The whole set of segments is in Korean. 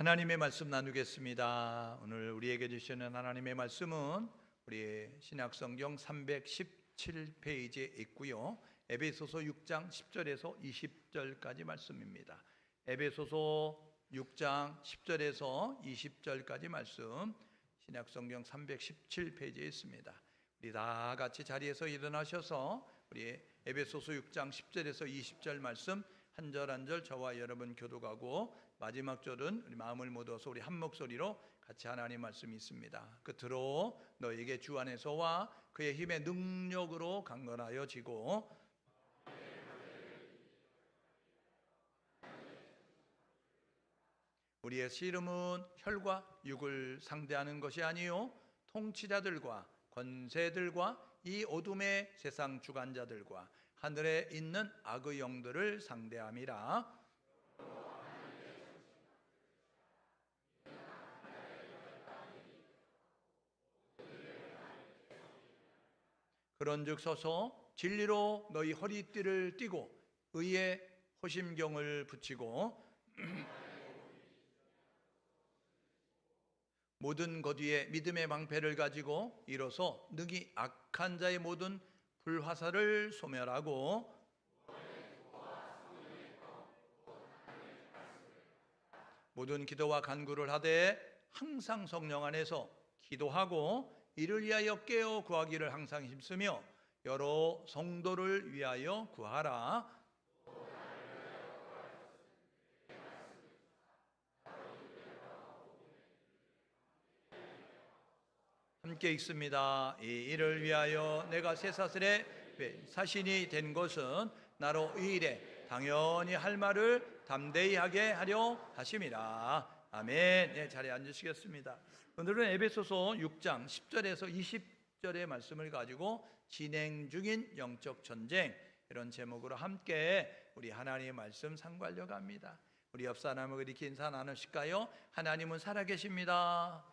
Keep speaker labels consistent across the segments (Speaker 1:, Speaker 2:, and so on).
Speaker 1: 하나님의 말씀 나누겠습니다. 오늘 우리에게 주시는 하나님의 말씀은 우리 신약성경 317페이지에 있고요. 에베소서 6장 10절에서 20절까지 말씀입니다. 에베소서 6장 10절에서 20절까지 말씀 신약성경 317페이지에 있습니다. 우리 다 같이 자리에서 일어나셔서 우리 에베소서 6장 10절에서 20절 말씀 한 절 한 절 저와 여러분 교독하고 마지막 절은 우리 마음을 모아서 우리 한 목소리로 같이 하나님 말씀이 있습니다. 끝으로 너에게 주 안에서와 그의 힘의 능력으로 강건하여 지고 우리의 씨름은 혈과 육을 상대하는 것이 아니요 통치자들과 권세들과 이 어둠의 세상 주관자들과 하늘에 있는 악의 영들을 상대함이라. 그런즉 서서 진리로 너희 허리띠를 띠고 의의 호심경을 붙이고 모든 것 위에 믿음의 방패를 가지고 일어서 능히 악한 자의 모든 불화살을 소멸하고 모든 기도와 간구를 하되 항상 성령 안에서 기도하고 이를 위하여 깨어 구하기를 항상 힘쓰며 여러 성도를 위하여 구하라. 함께 읽습니다. 이 일을 위하여 내가 쇠사슬에 사신이 된 것은 나로 이 일에 당연히 할 말을 담대히 하게 하려 하심이라. 아멘. 네, 자리에 앉으시겠습니다. 오늘은 에베소서 6장 10절에서 20절의 말씀을 가지고 진행 중인 영적 전쟁, 이런 제목으로 함께 우리 하나님의 말씀 상고하려고 합니다. 우리 옆 사람을 이렇게 인사 나누실까요? 하나님은 살아계십니다.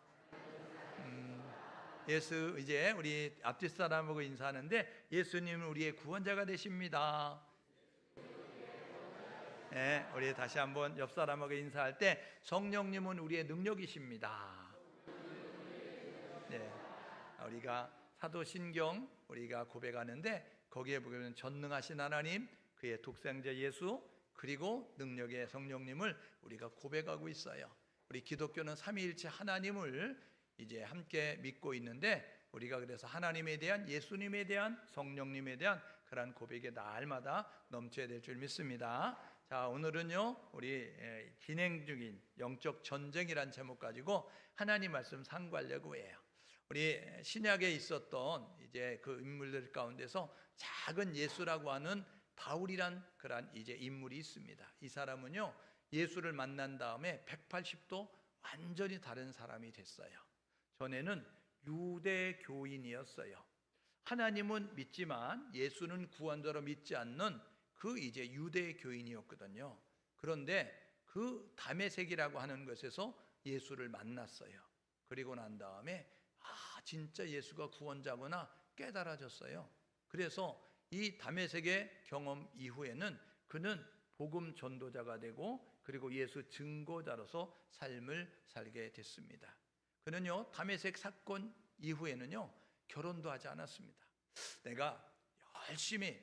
Speaker 1: 예수, 이제 우리 앞뒷 사람하고 인사하는데 예수님은 우리의 구원자가 되십니다. 네, 우리 다시 한번 옆 사람하고 인사할 때 성령님은 우리의 능력이십니다. 네, 우리가 사도신경 우리가 고백하는데 거기에 보면 전능하신 하나님, 그의 독생자 예수, 그리고 능력의 성령님을 우리가 고백하고 있어요. 우리 기독교는 삼위일체 하나님을 이제 함께 믿고 있는데 우리가 그래서 하나님에 대한, 예수님에 대한, 성령님에 대한 그러한 고백이 날마다 넘쳐야 될 줄 믿습니다. 자, 오늘은요 우리 진행 중인 영적 전쟁이란 제목 가지고 하나님 말씀 상고하려고 해요. 우리 신약에 있었던 이제 그 인물들 가운데서 작은 예수라고 하는 바울이란 그러한 이제 인물이 있습니다. 이 사람은요 예수를 만난 다음에 180도 완전히 다른 사람이 됐어요. 전에는 유대 교인이었어요. 하나님은 믿지만 예수는 구원자로 믿지 않는 그 이제 유대 교인이었거든요. 그런데 그 다메섹이라고 하는 것에서 예수를 만났어요. 그리고 난 다음에 진짜 예수가 구원자구나 깨달아졌어요. 그래서 이 다메섹의 경험 이후에는 그는 복음 전도자가 되고 그리고 예수 증거자로서 삶을 살게 됐습니다. 그는요 다메섹 사건 이후에는요 결혼도 하지 않았습니다. 내가 열심히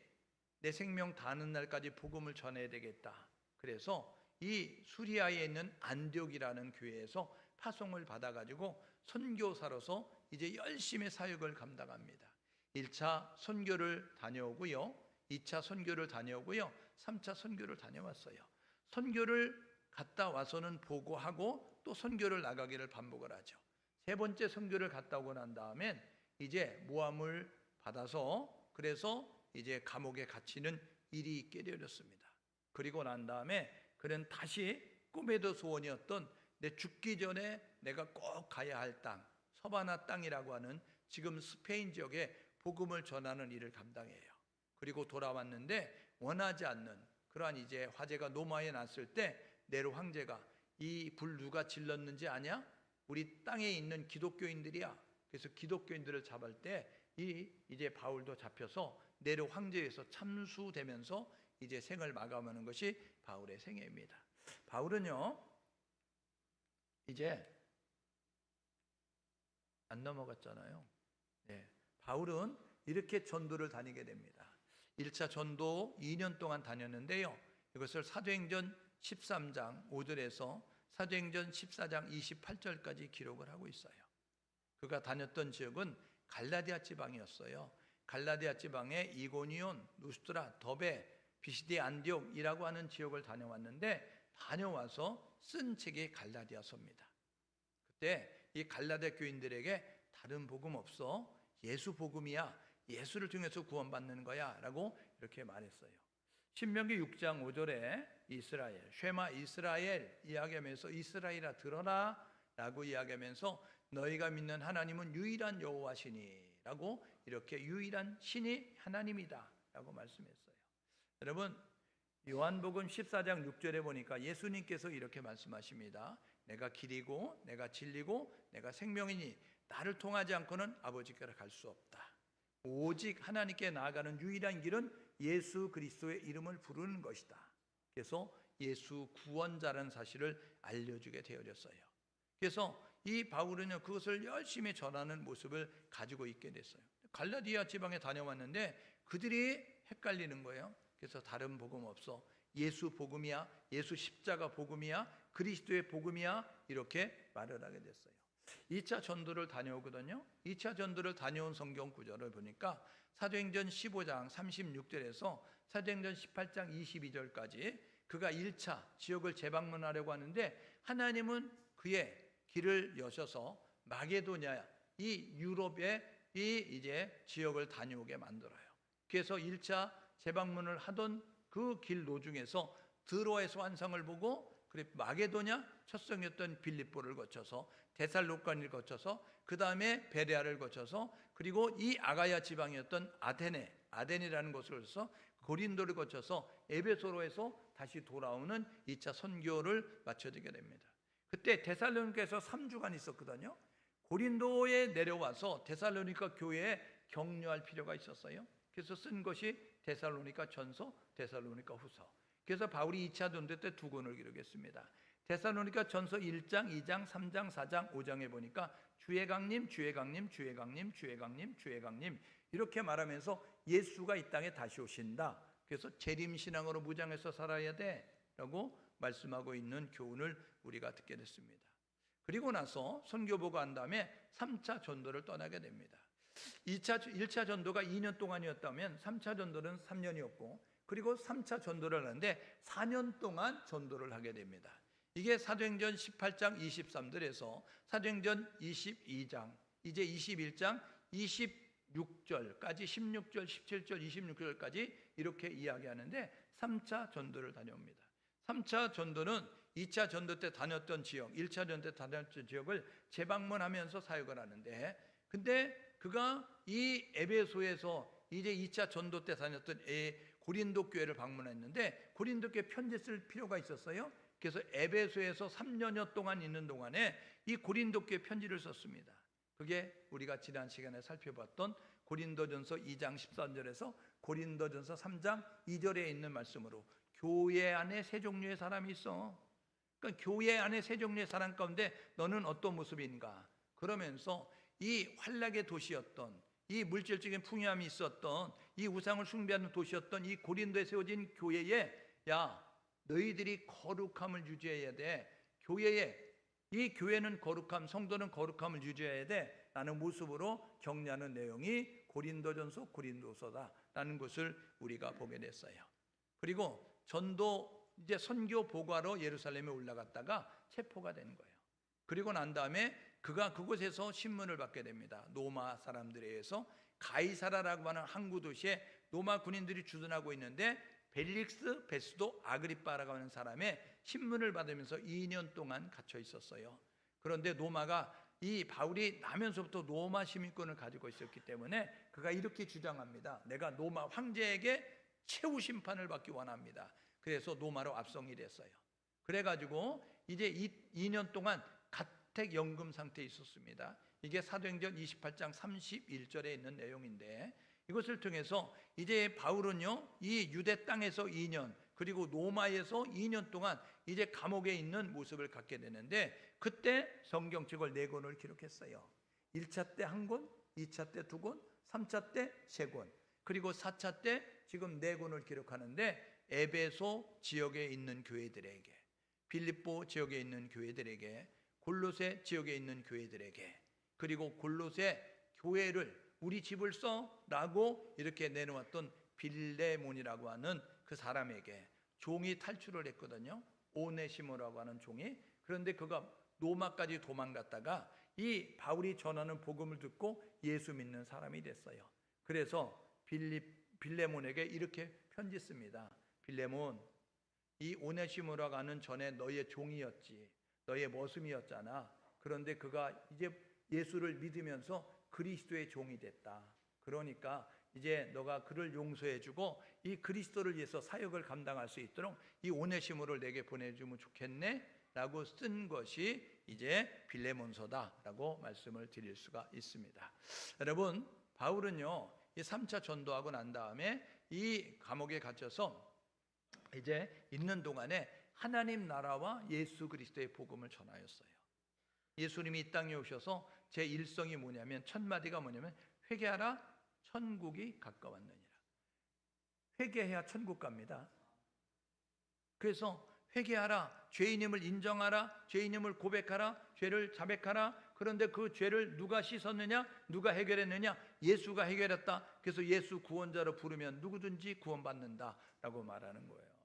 Speaker 1: 내 생명 다하는 날까지 복음을 전해야 되겠다. 그래서 이 수리아에 있는 안디옥이라는 교회에서 파송을 받아가지고 선교사로서 이제 열심히 사역을 감당합니다. 1차 선교를 다녀오고요, 2차 선교를 다녀오고요, 3차 선교를 다녀왔어요. 선교를 갔다 와서는 보고하고 또 선교를 나가기를 반복을 하죠. 세 번째 선교를 갔다 오고 난 다음엔 이제 모함을 받아서 그래서 이제 감옥에 갇히는 일이 있게 되었습니다. 그리고 난 다음에 그는 다시 꿈에도 소원이었던 내 죽기 전에 내가 꼭 가야 할 땅, 서바나 땅이라고 하는 지금 스페인 지역에 복음을 전하는 일을 감당해요. 그리고 돌아왔는데 원하지 않는 그러한 이제 화재가 노마에 났을 때 네로 황제가 이 불 누가 질렀는지 아냐? 우리 땅에 있는 기독교인들이야. 그래서 기독교인들을 잡을 때 이제 바울도 잡혀서 네로 황제에서 참수되면서 이제 생을 마감하는 것이 바울의 생애입니다. 바울은요 이제 안 넘어갔잖아요. 네. 바울은 이렇게 전도를 다니게 됩니다. 1차 전도 2년 동안 다녔는데요. 이것을 사도행전 13장 5절에서 사도행전 14장 28절까지 기록을 하고 있어요. 그가 다녔던 지역은 갈라디아 지방이었어요. 갈라디아 지방의 이고니온, 루스드라, 더베, 비시디 안디옥이라고 하는 지역을 다녀왔는데 다녀와서 쓴 책이 갈라디아서입니다. 그때 이 갈라디아 교인들에게 다른 복음 없어, 예수 복음이야, 예수를 통해서 구원받는 거야 라고 이렇게 말했어요. 신명기 6장 5절에 이스라엘, 쉐마 이스라엘 이야기하면서 이스라엘아 들어라 라고 이야기하면서 너희가 믿는 하나님은 유일한 여호와시니 라고 이렇게 유일한 신이 하나님이다 라고 말씀했어요. 여러분, 요한복음 14장 6절에 보니까 예수님께서 이렇게 말씀하십니다. 내가 길이고 내가 진리고 내가 생명이니 나를 통하지 않고는 아버지께로 갈 수 없다. 오직 하나님께 나아가는 유일한 길은 예수 그리스도의 이름을 부르는 것이다. 그래서 예수 구원자라는 사실을 알려주게 되어졌어요. 그래서 이 바울은요, 그것을 열심히 전하는 모습을 가지고 있게 됐어요. 갈라디아 지방에 다녀왔는데 그들이 헷갈리는 거예요. 그래서 다른 복음 없어, 예수 복음이야, 예수 십자가 복음이야, 그리스도의 복음이야, 이렇게 말을 하게 됐어요. 2차 전도를 다녀오거든요. 2차 전도를 다녀온 성경 구절을 보니까 사도행전 15장 36절에서 사도행전 18장 22절까지 그가 1차 지역을 재방문하려고 하는데 하나님은 그의 길을 여셔서 마게도냐, 이 유럽의 이 이제 지역을 다녀오게 만들어요. 그래서 1차 재방문을 하던 그 길 도중에서 드로아에서 환상을 보고 그리고 마게도냐 첫 성이었던 빌립보를 거쳐서 데살로니가를 거쳐서 그 다음에 베레아를 거쳐서 그리고 이 아가야 지방이었던 아덴이라는 곳을 거쳐서 고린도를 거쳐서 에베소로에서 다시 돌아오는 2차 선교를 마쳐지게 됩니다. 그때 데살로니가에서 3주간 있었거든요. 고린도에 내려와서 데살로니가 교회에 격려할 필요가 있었어요. 그래서 쓴 것이 데살로니가 전서, 데살로니가 후서. 그래서 바울이 2차 전도 때 두 권을 기록했습니다. 데살로니가 전서 1장, 2장, 3장, 4장, 5장에 보니까 주의 강림, 주의 강림, 주의 강림, 주의 강림, 주의 강림 이렇게 말하면서 예수가 이 땅에 다시 오신다. 그래서 재림신앙으로 무장해서 살아야 돼 라고 말씀하고 있는 교훈을 우리가 듣게 됐습니다. 그리고 나서 선교보고 한 다음에 3차 전도를 떠나게 됩니다. 1차 전도가 2년 동안이었다면 3차 전도는 3년이었고 그리고 3차 전도를 하는데 4년 동안 전도를 하게 됩니다. 이게 사도행전 18장 23절에서 사도행전 22장 이제 21장 26절까지 16절 17절 26절까지 이렇게 이야기하는데 3차 전도를 다녀옵니다. 3차 전도는 2차 전도 때 다녔던 지역 1차 전도 때 다녔던 지역을 재방문하면서 사역을 하는데 근데 그가 이 에베소에서 이제 2차 전도 때 다녔던 고린도 교회를 방문했는데 고린도 교회 편지 쓸 필요가 있었어요. 그래서 에베소에서 3년여 동안 있는 동안에 이 고린도 교회 편지를 썼습니다. 그게 우리가 지난 시간에 살펴봤던 고린도전서 2장 13절에서 고린도전서 3장 2절에 있는 말씀으로 교회 안에 세 종류의 사람이 있어. 그러니까 교회 안에 세 종류의 사람 가운데 너는 어떤 모습인가? 그러면서 이 환락의 도시였던 이 물질적인 풍요함이 있었던 이 우상을 숭배하는 도시였던 이 고린도에 세워진 교회에 야 너희들이 거룩함을 유지해야 돼. 교회에 이 교회는 거룩함, 성도는 거룩함을 유지해야 돼 라는 모습으로 격려하는 내용이 고린도전서, 고린도서다라는 것을 우리가 보게 됐어요. 그리고 전도 이제 선교 보고하러 예루살렘에 올라갔다가 체포가 된 거예요. 그리고 난 다음에 그가 그곳에서 신문을 받게 됩니다. 로마 사람들에 의해서 가이사라라고 하는 항구 도시에 로마 군인들이 주둔하고 있는데 벨릭스 베스도 아그리빠라고 하는 사람의 신문을 받으면서 2년 동안 갇혀 있었어요. 그런데 로마가 이 바울이 나면서부터 로마 시민권을 가지고 있었기 때문에 그가 이렇게 주장합니다. 내가 로마 황제에게 최후 심판을 받기 원합니다. 그래서 로마로 압송이 됐어요. 그래가지고 이제 2년 동안 가택연금 상태에 있었습니다. 이게 사도행전 28장 31절에 있는 내용인데 이것을 통해서 이제 바울은요 이 유대 땅에서 2년 그리고 로마에서 2년 동안 이제 감옥에 있는 모습을 갖게 되는데, 그때 성경책을 4권을 기록했어요. 1차 때 1권, 2차 때 2권, 3차 때 3권, 그리고 4차 때 지금 4권을 기록하는데, 에베소 지역에 있는 교회들에게, 빌립보 지역에 있는 교회들에게, 골로새 지역에 있는 교회들에게, 그리고 골로새 교회를 우리 집을 써라고 이렇게 내놓았던 빌레몬이라고 하는 그 사람에게 종이 탈출을 했거든요. 오네시모라고 하는 종이. 그런데 그가 로마까지 도망갔다가 이 바울이 전하는 복음을 듣고 예수 믿는 사람이 됐어요. 그래서 빌레몬에게 이렇게 편지 씁니다. 빌레몬, 이 오네시모라고 하는 전에 너의 종이었지, 너의 머슴이었잖아. 그런데 그가 이제 예수를 믿으면서 그리스도의 종이 됐다. 그러니까 이제 너가 그를 용서해주고 이 그리스도를 위해서 사역을 감당할 수 있도록 이 오네시모를 내게 보내주면 좋겠네 라고 쓴 것이 이제 빌레몬서다 라고 말씀을 드릴 수가 있습니다. 여러분, 바울은요, 이 3차 전도하고 난 다음에 이 감옥에 갇혀서 이제 있는 동안에 하나님 나라와 예수 그리스도의 복음을 전하였어요. 예수님이 이 땅에 오셔서 제 일성이 뭐냐면, 첫 마디가 뭐냐면 회개하라, 천국이 가까웠느니라. 회개해야 천국 갑니다. 그래서 회개하라, 죄인임을 인정하라, 죄인임을 고백하라, 죄를 자백하라. 그런데 그 죄를 누가 씻었느냐? 누가 해결했느냐? 예수가 해결했다. 그래서 예수 구원자로 부르면 누구든지 구원받는다라고 말하는 거예요.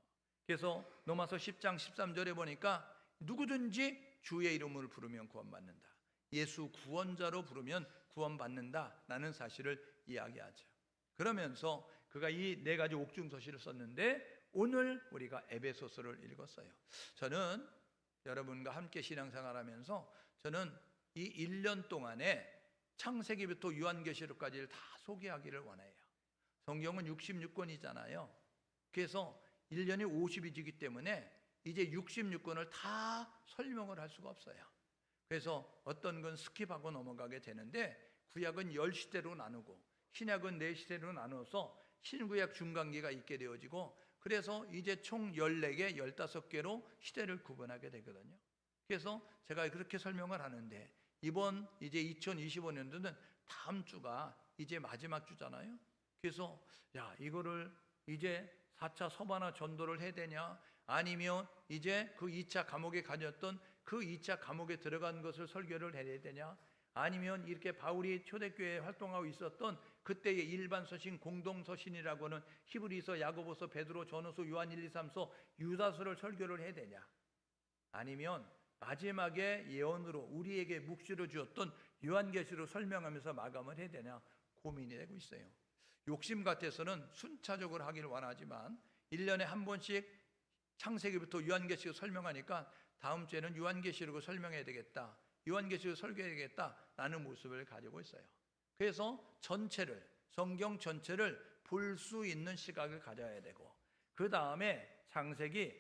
Speaker 1: 그래서 로마서 10장 13절에 보니까 누구든지 주의 이름을 부르면 구원받는다, 예수 구원자로 부르면 구원받는다라는 사실을 이야기하죠. 그러면서 그가 이 4가지 옥중서실을 썼는데, 오늘 우리가 에베소서를 읽었어요. 저는 여러분과 함께 신앙생활하면서 저는 이 1년 동안에 창세기부터 요한계시록까지를 다 소개하기를 원해요. 성경은 66권이잖아요. 그래서 1년이 50이지기 때문에 이제 66권을 다 설명을 할 수가 없어요. 그래서 어떤 건 스킵하고 넘어가게 되는데, 구약은 10시대로 나누고 신약은 4시대로 나눠서 신구약 중간기가 있게 되어지고, 그래서 이제 총 14개, 15개로 시대를 구분하게 되거든요. 그래서 제가 그렇게 설명을 하는데, 이번 이제 2025년도는 다음 주가 이제 마지막 주잖아요. 그래서 이거를 이제 4차 서바나 전도를 해야 되냐, 아니면 이제 그 2차 감옥에 가졌던 그 2차 감옥에 들어간 것을 설교를 해야 되냐, 아니면 이렇게 바울이 초대교회에 활동하고 있었던 그때의 일반 서신, 공동 서신이라고 하는 히브리서, 야고보서, 베드로, 전후서, 요한 1, 2, 3서, 유다서를 설교를 해야 되냐, 아니면 마지막에 예언으로 우리에게 묵시로 주었던 요한계시로 설명하면서 마감을 해야 되냐 고민이 되고 있어요. 욕심 같아서는 순차적으로 하기를 원하지만 1년에 한 번씩 창세기부터 요한계시록 설명하니까 다음 주에는 요한계시록을 설명해야 되겠다, 요한계시록을 설교해야 되겠다라는 모습을 가지고 있어요. 그래서 전체를, 성경 전체를 볼 수 있는 시각을 가져야 되고, 그 다음에 창세기,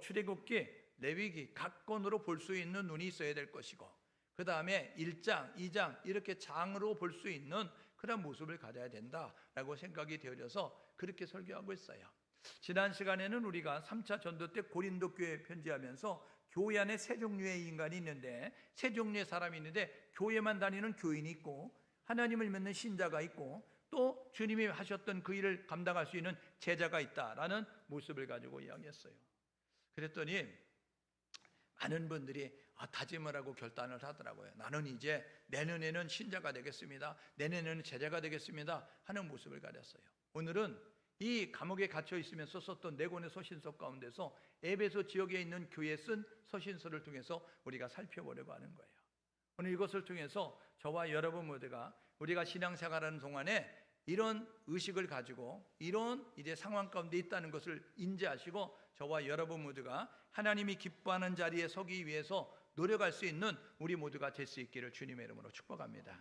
Speaker 1: 출애굽기, 레위기 각 권으로 볼 수 있는 눈이 있어야 될 것이고, 그 다음에 1장, 2장 이렇게 장으로 볼 수 있는 그런 모습을 가져야 된다라고 생각이 되어져서 그렇게 설교하고 있어요. 지난 시간에는 우리가 3차 전도 때 고린도 교회에 편지하면서 교회 안에 세 종류의 인간이 있는데, 세 종류의 사람이 있는데, 교회만 다니는 교인이 있고, 하나님을 믿는 신자가 있고, 또 주님이 하셨던 그 일을 감당할 수 있는 제자가 있다라는 모습을 가지고 이야기했어요. 그랬더니 많은 분들이 다짐을 하고 결단을 하더라고요. 나는 이제 내년에는 신자가 되겠습니다, 내년에는 제자가 되겠습니다 하는 모습을 가졌어요. 오늘은 이 감옥에 갇혀 있으면서 썼던 4권의 서신서 가운데서 에베소 지역에 있는 교회에 쓴 서신서를 통해서 우리가 살펴보려고 하는 거예요. 오늘 이것을 통해서 저와 여러분 모두가 우리가 신앙생활하는 동안에 이런 의식을 가지고 이런 이제 상황 가운데 있다는 것을 인지하시고, 저와 여러분 모두가 하나님이 기뻐하는 자리에 서기 위해서 노력할 수 있는 우리 모두가 될 수 있기를 주님의 이름으로 축복합니다.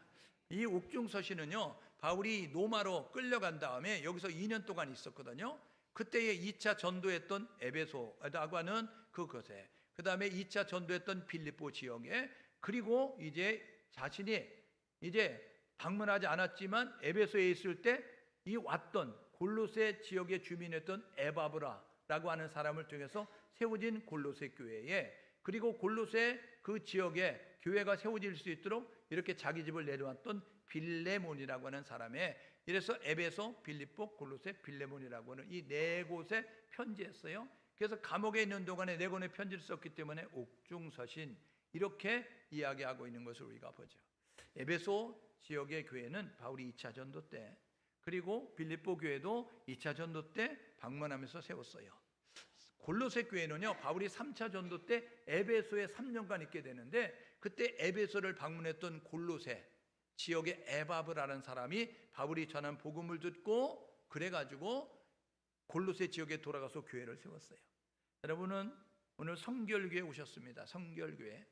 Speaker 1: 이 옥중서신은요, 바울이 로마로 끌려간 다음에 여기서 2년 동안 있었거든요. 그때에 2차 전도했던 에베소라고 하는 그곳에, 그 다음에 2차 전도했던 빌립보 지역에, 그리고 이제 자신이 이제 방문하지 않았지만 에베소에 있을 때 이 왔던 골로새 지역의 주민이었던 에바브라라고 베드로라고 하는 사람을 통해서 세워진 골로새 교회에, 그리고 골로새 그 지역에 교회가 세워질 수 있도록 이렇게 자기 집을 내려왔던 빌레몬이라고 하는 사람의, 이래서 에베소, 빌립보, 골로새, 빌레몬이라고 하는 이 네 곳에 편지했어요. 그래서 감옥에 있는 동안에 네 권의 편지를 썼기 때문에 옥중서신, 이렇게 이야기하고 있는 것을 우리가 보죠. 에베소 지역의 교회는 바울이 2차 전도 때, 그리고 빌립보 교회도 2차 전도 때 방문하면서 세웠어요. 골로새 교회는요, 바울이 3차 전도 때 에베소에 3년간 있게 되는데, 그때 에베소를 방문했던 골로새 지역의 에바브라는 사람이 바울이 전한 복음을 듣고 그래가지고 골로새 지역에 돌아가서 교회를 세웠어요. 여러분은 오늘 성결교회 오셨습니다. 성결교회.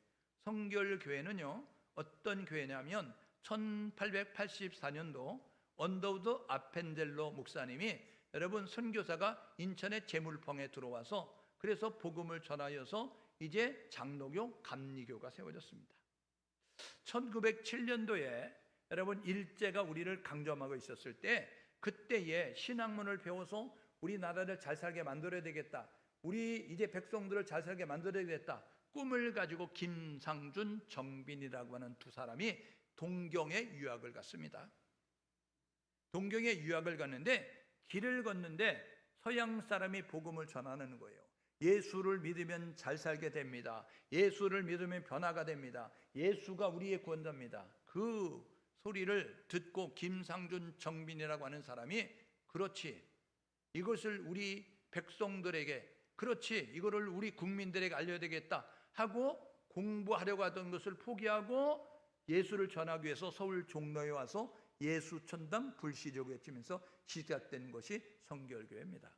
Speaker 1: 성결교회는요, 어떤 교회냐면 1884년도 언더우드 아펜젤로 목사님이, 여러분 선교사가 인천의 제물펑에 들어와서 그래서 복음을 전하여서 이제 장로교, 감리교가 세워졌습니다. 1907년도에 여러분 일제가 우리를 강점하고 있었을 때, 그때에 신학문을 배워서 우리나라를 잘 살게 만들어야 되겠다, 우리 이제 백성들을 잘 살게 만들어야 되겠다 꿈을 가지고 김상준, 정빈이라고 하는 두 사람이 동경에 유학을 갔습니다. 동경에 유학을 갔는데 길을 걷는데 서양 사람이 복음을 전하는 거예요. 예수를 믿으면 잘 살게 됩니다. 예수를 믿으면 변화가 됩니다. 예수가 우리의 구원자입니다. 그 소리를 듣고 김상준, 정빈이라고 하는 사람이, 그렇지, 이것을 우리 백성들에게, 그렇지, 이거를 우리 국민들에게 알려야 되겠다 하고 공부하려고 하던 것을 포기하고 예수를 전하기 위해서 서울 종로에 와서 예수천당 불시족을 외치면서 시작된 것이 성결교회입니다.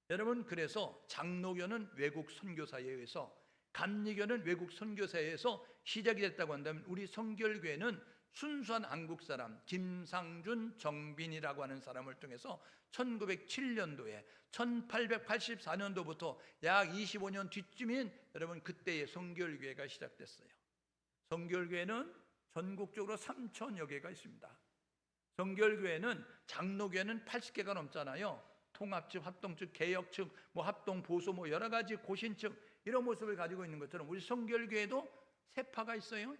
Speaker 1: 여러분, 그래서 장로교는 외국 선교사에 의해서, 감리교는 외국 선교사에 의해서 시작이 됐다고 한다면, 우리 성결교회는 순수한 한국 사람 김상준, 정빈이라고 하는 사람을 통해서 1907년도에 1884년도부터 약 25년 뒤쯤인 여러분 그때의 성결교회가 시작됐어요. 성결교회는 전국적으로 3,000여 개가 있습니다. 성결교회는, 장로교회는 80개가 넘잖아요. 통합측, 합동측, 개혁측, 합동 보수, 여러 가지 고신측, 이런 모습을 가지고 있는 것처럼 우리 성결교회도 세 파가 있어요.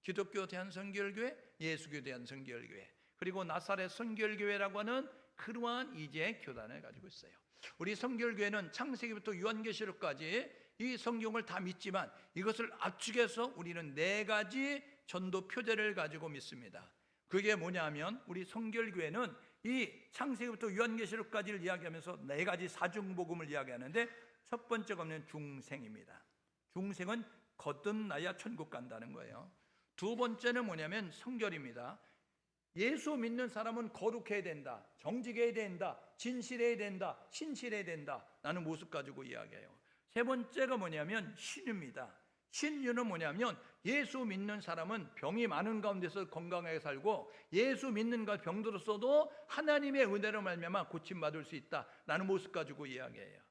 Speaker 1: 기독교 대한성결교회, 예수교 대한성결교회, 그리고 나사렛 성결교회라고 하는 그러한 이제 교단을 가지고 있어요. 우리 성결교회는 창세기부터 요한계시록까지 이 성경을 다 믿지만 이것을 압축해서 우리는 네 가지 전도 표제를 가지고 믿습니다. 그게 뭐냐면, 우리 성결교회는 이 창세기부터 요한계시록까지를 이야기하면서 네 가지 사중복음을 이야기하는데, 첫 번째가 중생입니다. 중생은 거듭나야 천국 간다는 거예요. 두 번째는 뭐냐면 성결입니다. 예수 믿는 사람은 거룩해야 된다, 정직해야 된다, 진실해야 된다, 신실해야 된다 라는 모습 가지고 이야기해요. 세 번째가 뭐냐면 신유입니다. 신유는 뭐냐면, 예수 믿는 사람은 병이 많은 가운데서 건강하게 살고, 예수 믿는 가 병들었어도 하나님의 은혜로 말미암아 고침받을 수 있다라는 모습 가지고 이야기해요.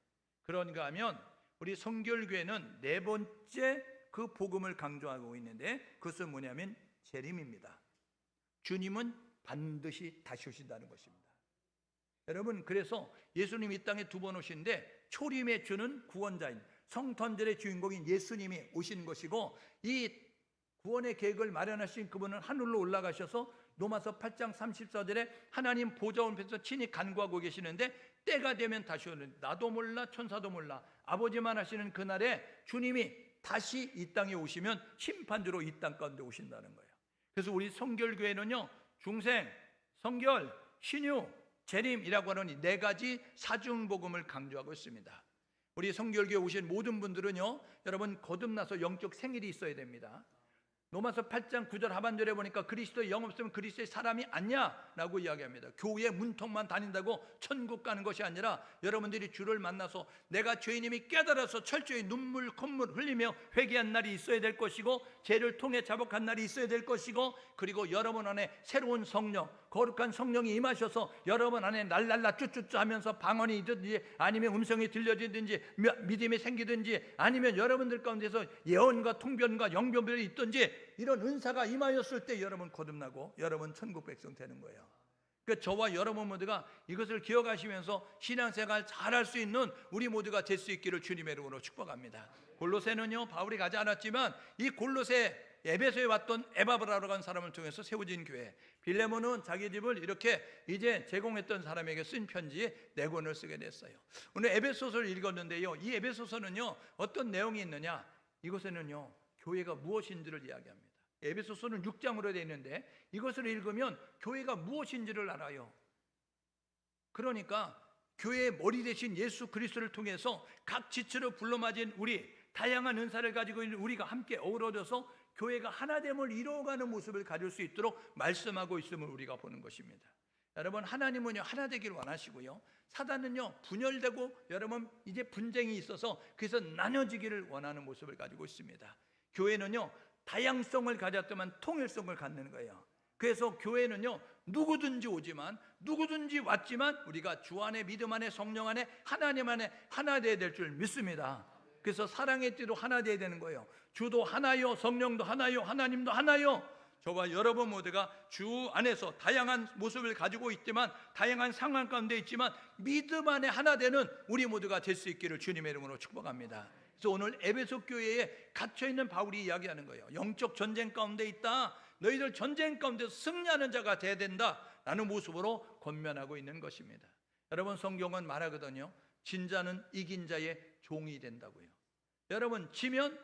Speaker 1: 그런가 하면 우리 성결교회는 네 번째 그 복음을 강조하고 있는데, 그것은 뭐냐면 재림입니다. 주님은 반드시 다시 오신다는 것입니다. 여러분, 그래서 예수님이 이 땅에 두 번 오시는데, 초림의 주는 구원자인 성탄절의 주인공인 예수님이 오신 것이고, 이 구원의 계획을 마련하신 그분은 하늘로 올라가셔서 로마서 8장 34절에 하나님 보좌 앞에서 친히 간구하고 계시는데, 때가 되면 다시 오는, 나도 몰라 천사도 몰라, 아버지만 하시는 그날에 주님이 다시 이 땅에 오시면 심판주로 이 땅 가운데 오신다는 거예요. 그래서 우리 성결교회는요, 중생, 성결, 신유, 재림이라고 하는 이 네 가지 사중복음을 강조하고 있습니다. 우리 성결교회 오신 모든 분들은요, 여러분 거듭나서 영적 생일이 있어야 됩니다. 로마서 8장 9절 하반절에 보니까 그리스도의 영 없으면 그리스도의 사람이 아니야 라고 이야기합니다. 교회 문턱만 다닌다고 천국 가는 것이 아니라, 여러분들이 주를 만나서 내가 죄인임이 깨달아서 철저히 눈물 콧물 흘리며 회개한 날이 있어야 될 것이고, 죄를 통해 자복한 날이 있어야 될 것이고, 그리고 여러분 안에 새로운 성령, 거룩한 성령이 임하셔서 여러분 안에 날랄라 쭈쭈쭈 하면서 방언이 있든지, 아니면 음성이 들려지든지, 믿음이 생기든지, 아니면 여러분들 가운데서 예언과 통변과 영변별이 있든지, 이런 은사가 임하였을 때 여러분 거듭나고 여러분 천국 백성 되는 거예요. 그러니까 저와 여러분 모두가 이것을 기억하시면서 신앙생활 잘할 수 있는 우리 모두가 될 수 있기를 주님의 이름으로 축복합니다. 골로새는요, 바울이 가지 않았지만 이 골로새 에베소에 왔던 에바브라라고 하는 사람을 통해서 세워진 교회, 빌레몬은 자기 집을 이렇게 이제 제공했던 사람에게 쓴 편지에 4권을 쓰게 됐어요. 오늘 에베소서를 읽었는데요, 이 에베소서는요 어떤 내용이 있느냐, 이곳에는요 교회가 무엇인지를 이야기합니다. 에베소서는 6장으로 되어 있는데 이것을 읽으면 교회가 무엇인지를 알아요. 그러니까 교회의 머리 대신 예수 그리스도를 통해서 각 지체로 불러맞은 우리, 다양한 은사를 가지고 있는 우리가 함께 어우러져서 교회가 하나됨을 이루어가는 모습을 가질 수 있도록 말씀하고 있음을 우리가 보는 것입니다. 여러분, 하나님은요 하나 되기를 원하시고요, 사단은요 분열되고 여러분 이제 분쟁이 있어서 그래서 나눠지기를 원하는 모습을 가지고 있습니다. 교회는요 다양성을 가졌지만 통일성을 갖는 거예요. 그래서 교회는요 누구든지 오지만, 누구든지 왔지만 우리가 주 안에, 믿음 안에, 성령 안에, 하나님 안에 하나 되어야 될 줄 믿습니다. 그래서 사랑의 띠로 하나 되어야 되는 거예요. 주도 하나요, 성령도 하나요, 하나님도 하나요. 저와 여러분 모두가 주 안에서 다양한 모습을 가지고 있지만, 다양한 상황 가운데 있지만 믿음 안에 하나 되는 우리 모두가 될 수 있기를 주님의 이름으로 축복합니다. 그래서 오늘 에베소 교회에 갇혀있는 바울이 이야기하는 거예요. 영적 전쟁 가운데 있다, 너희들 전쟁 가운데서 승리하는 자가 돼야 된다 라는 모습으로 권면하고 있는 것입니다. 여러분, 성경은 말하거든요, 진자는 이긴 자의 종이 된다고요. 여러분, 지면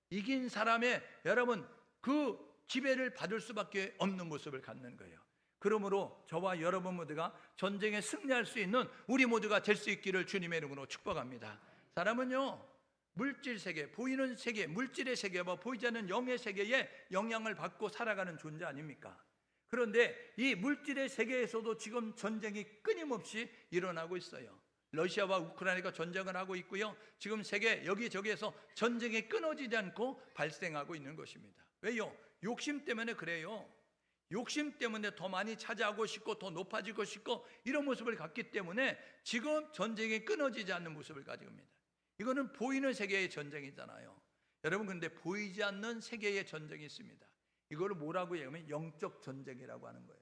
Speaker 1: 이긴 사람의 여러분 그 지배를 받을 수밖에 없는 모습을 갖는 거예요. 그러므로 저와 여러분 모두가 전쟁에 승리할 수 있는 우리 모두가 될 수 있기를 주님의 이름으로 축복합니다. 사람은요 물질 세계, 보이는 세계, 물질의 세계와 보이지 않는 영의 세계에 영향을 받고 살아가는 존재 아닙니까? 그런데 이 물질의 세계에서도 지금 전쟁이 끊임없이 일어나고 있어요. 러시아와 우크라이나가 전쟁을 하고 있고요, 지금 세계 여기저기에서 전쟁이 끊어지지 않고 발생하고 있는 것입니다. 왜요? 욕심 때문에 그래요. 욕심 때문에 더 많이 차지하고 싶고 더 높아지고 싶고 이런 모습을 갖기 때문에 지금 전쟁이 끊어지지 않는 모습을 가지고 있습니다. 이거는 보이는 세계의 전쟁이잖아요. 여러분, 근데 보이지 않는 세계의 전쟁이 있습니다. 이걸 뭐라고 얘기하면 영적 전쟁이라고 하는 거예요.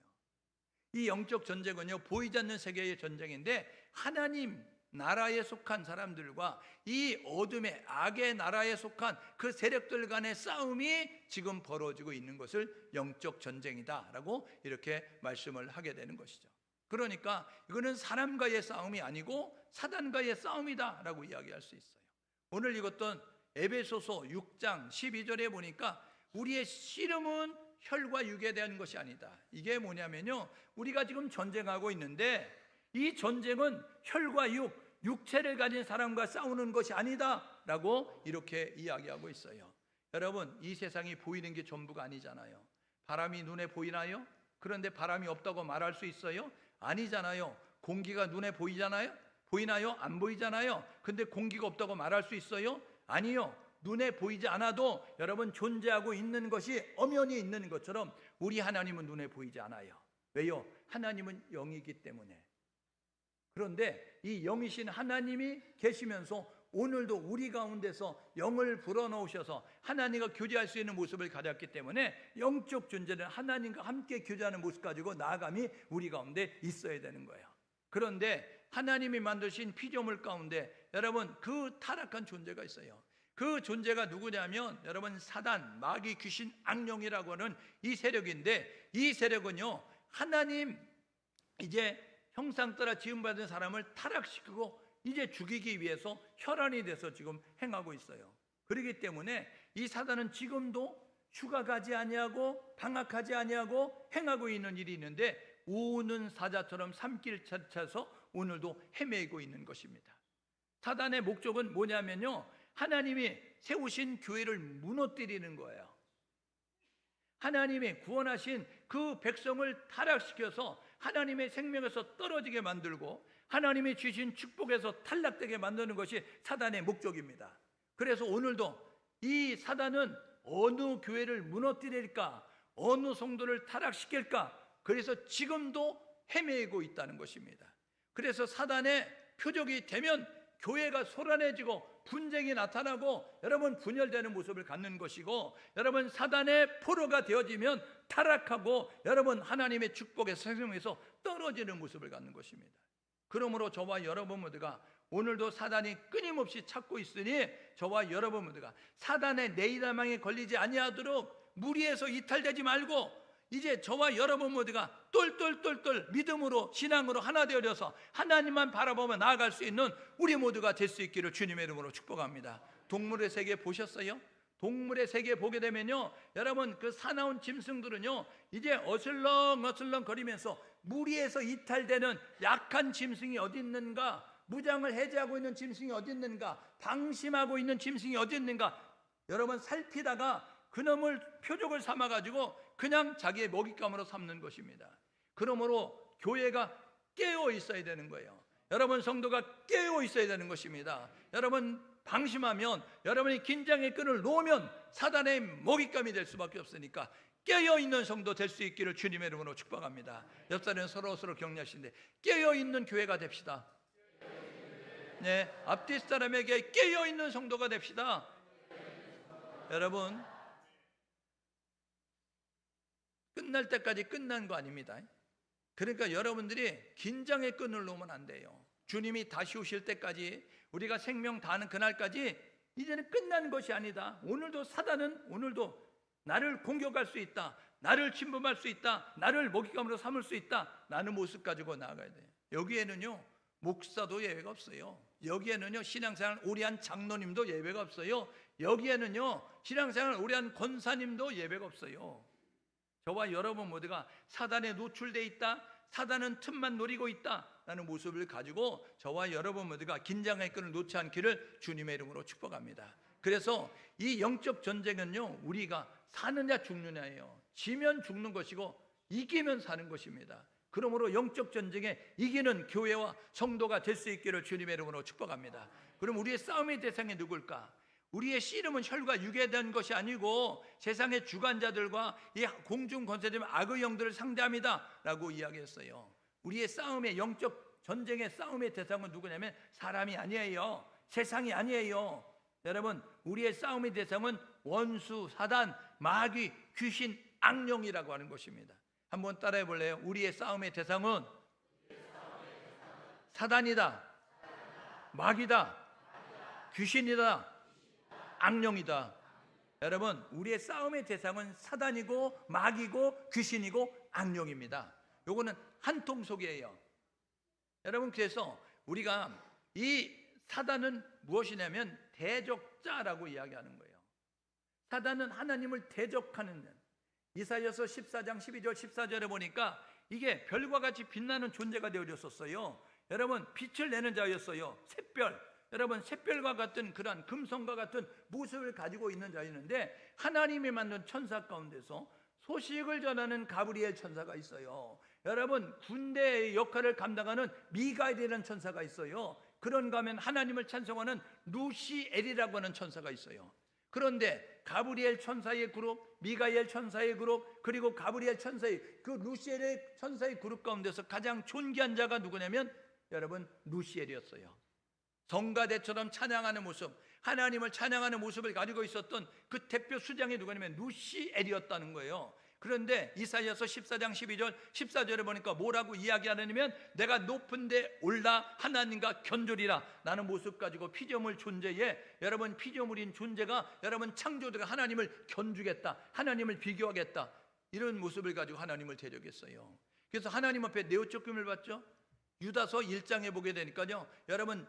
Speaker 1: 이 영적 전쟁은요 보이지 않는 세계의 전쟁인데, 하나님 나라에 속한 사람들과 이 어둠의 악의 나라에 속한 그 세력들 간의 싸움이 지금 벌어지고 있는 것을 영적 전쟁이다라고 이렇게 말씀을 하게 되는 것이죠. 그러니까 이거는 사람과의 싸움이 아니고 사단과의 싸움이다라고 이야기할 수 있어요. 오늘 읽었던 에베소서 6장 12절에 보니까 우리의 씨름은 혈과 육에 대한 것이 아니다. 이게 뭐냐면요, 우리가 지금 전쟁하고 있는데 이 전쟁은 혈과 육체를 가진 사람과 싸우는 것이 아니다 라고 이렇게 이야기하고 있어요. 여러분, 이 세상이 보이는 게 전부가 아니잖아요. 바람이 눈에 보이나요? 그런데 바람이 없다고 말할 수 있어요? 아니잖아요. 공기가 눈에 보이잖아요? 보이나요? 안 보이잖아요. 근데 공기가 없다고 말할 수 있어요? 아니요. 눈에 보이지 않아도 여러분 존재하고 있는 것이 엄연히 있는 것처럼 우리 하나님은 눈에 보이지 않아요. 왜요? 하나님은 영이기 때문에. 그런데 이 영이신 하나님이 계시면서 오늘도 우리 가운데서 영을 불어넣으셔서 하나님과 교제할 수 있는 모습을 가졌기 때문에 영적 존재는 하나님과 함께 교제하는 모습 가지고 나아감이 우리 가운데 있어야 되는 거예요. 그런데 하나님이 만드신 피조물 가운데 여러분 그 타락한 존재가 있어요. 그 존재가 누구냐면 여러분 사단, 마귀, 귀신, 악령이라고 하는 이 세력인데, 이 세력은요 하나님 이제 형상 따라 지음받은 사람을 타락시키고 이제 죽이기 위해서 혈안이 돼서 지금 행하고 있어요. 그렇기 때문에 이 사단은 지금도 휴가 가지 아니하고 방학하지 아니하고 행하고 있는 일이 있는데, 우는 사자처럼 산길 찾아서 오늘도 헤매고 있는 것입니다. 사단의 목적은 뭐냐면요, 하나님이 세우신 교회를 무너뜨리는 거예요. 하나님이 구원하신 그 백성을 타락시켜서 하나님의 생명에서 떨어지게 만들고 하나님이 주신 축복에서 탈락되게 만드는 것이 사단의 목적입니다. 그래서 오늘도 이 사단은 어느 교회를 무너뜨릴까, 어느 성도를 타락시킬까, 그래서 지금도 헤매고 있다는 것입니다. 그래서 사단의 표적이 되면 교회가 소란해지고 분쟁이 나타나고 여러분 분열되는 모습을 갖는 것이고, 여러분 사단의 포로가 되어지면 타락하고 여러분 하나님의 축복의 생명에서 떨어지는 모습을 갖는 것입니다. 그러므로 저와 여러분 모두가 오늘도 사단이 끊임없이 찾고 있으니 저와 여러분 모두가 사단의 내일망에 걸리지 아니하도록 무리에서 이탈되지 말고, 이제 저와 여러분 모두가 똘똘똘똘 믿음으로 신앙으로 하나 되어져서 하나님만 바라보며 나아갈 수 있는 우리 모두가 될 수 있기를 주님의 이름으로 축복합니다. 동물의 세계 보셨어요? 동물의 세계 보게 되면요, 여러분 그 사나운 짐승들은요 이제 어슬렁어슬렁 거리면서 무리에서 이탈되는 약한 짐승이 어디 있는가, 무장을 해제하고 있는 짐승이 어디 있는가, 방심하고 있는 짐승이 어디 있는가, 여러분 살피다가 그놈을 표적을 삼아가지고 그냥 자기의 먹잇감으로 삼는 것입니다. 그러므로 교회가 깨어 있어야 되는 거예요. 여러분 성도가 깨어 있어야 되는 것입니다. 여러분 방심하면, 여러분이 긴장의 끈을 놓으면 사단의 먹잇감이 될 수밖에 없으니까 깨어있는 성도 될 수 있기를 주님의 이름으로 축복합니다. 옆 사람은 서로 격려하시는데 깨어있는 교회가 됩시다. 네, 앞뒤 사람에게 깨어있는 성도가 됩시다. 여러분 끝날 때까지 끝난 거 아닙니다. 그러니까 여러분들이 긴장의 끈을 놓으면 안 돼요. 주님이 다시 오실 때까지, 우리가 생명 다하는 그날까지 이제는 끝난 것이 아니다. 오늘도 사단은 오늘도 나를 공격할 수 있다, 나를 침범할 수 있다, 나를 먹잇감으로 삼을 수 있다, 라는 모습 가지고 나아가야 돼요. 여기에는요 목사도 예외가 없어요. 여기에는요 신앙생활 오래 한 장로님도 예외가 없어요. 여기에는요 신앙생활 오래 한 권사님도 예외가 없어요. 저와 여러분 모두가 사단에 노출되어 있다, 사단은 틈만 노리고 있다 라는 모습을 가지고 저와 여러분 모두가 긴장의 끈을 놓지 않기를 주님의 이름으로 축복합니다. 그래서 이 영적 전쟁은요 우리가 사느냐 죽느냐예요. 지면 죽는 것이고 이기면 사는 것입니다. 그러므로 영적 전쟁에 이기는 교회와 성도가 될 수 있기를 주님의 이름으로 축복합니다. 그럼 우리의 싸움의 대상이 누굴까? 우리의 씨름은 혈과 육에 대한 것이 아니고 세상의 주관자들과 이 공중 권세들 악의 영들을 상대합니다 라고 이야기했어요. 우리의 싸움의 영적 전쟁의 싸움의 대상은 누구냐면 사람이 아니에요. 세상이 아니에요. 여러분 우리의 싸움의 대상은 원수, 사단, 마귀, 귀신, 악령이라고 하는 것입니다. 한번 따라해 볼래요? 우리의 싸움의 대상은 사단이다, 마귀다, 귀신이다, 악령이다. 여러분 우리의 싸움의 대상은 사단이고 마귀고 귀신이고 악령입니다. 요거는 한 통 속이에요. 여러분 그래서 우리가 이 사단은 무엇이냐면 대적자라고 이야기하는 거예요. 사단은 하나님을 대적하는, 이사야서 14장 12절 14절에 보니까 이게 별과 같이 빛나는 존재가 되어졌었어요. 여러분 빛을 내는 자였어요. 샛별, 여러분 샛별과 같은 그러한 금성과 같은 모습을 가지고 있는 자였는데, 하나님이 만든 천사 가운데서 소식을 전하는 가브리엘 천사가 있어요. 여러분 군대의 역할을 감당하는 미가엘이라는 천사가 있어요. 그런가 하면 하나님을 찬송하는 루시엘이라고 하는 천사가 있어요. 그런데 가브리엘 천사의 그룹, 미가엘 천사의 그룹, 그리고 가브리엘 천사의 그 루시엘의 천사의 그룹 가운데서 가장 존귀한 자가 누구냐면 여러분 루시엘이었어요. 성가대처럼 찬양하는 모습, 하나님을 찬양하는 모습을 가지고 있었던 그 대표 수장이 누구냐면 루시엘이었다는 거예요. 그런데 이사야서 14장 12절 14절에 보니까 뭐라고 이야기하느냐면 내가 높은 데 올라 하나님과 견주리라 라는 모습 가지고 피조물 존재에, 여러분 피조물인 존재가 여러분 창조주가 하나님을 견주겠다, 하나님을 비교하겠다, 이런 모습을 가지고 하나님을 대적했어요. 그래서 하나님 앞에 내어쫓김을 받죠. 유다서 1장에 보게 되니까요, 여러분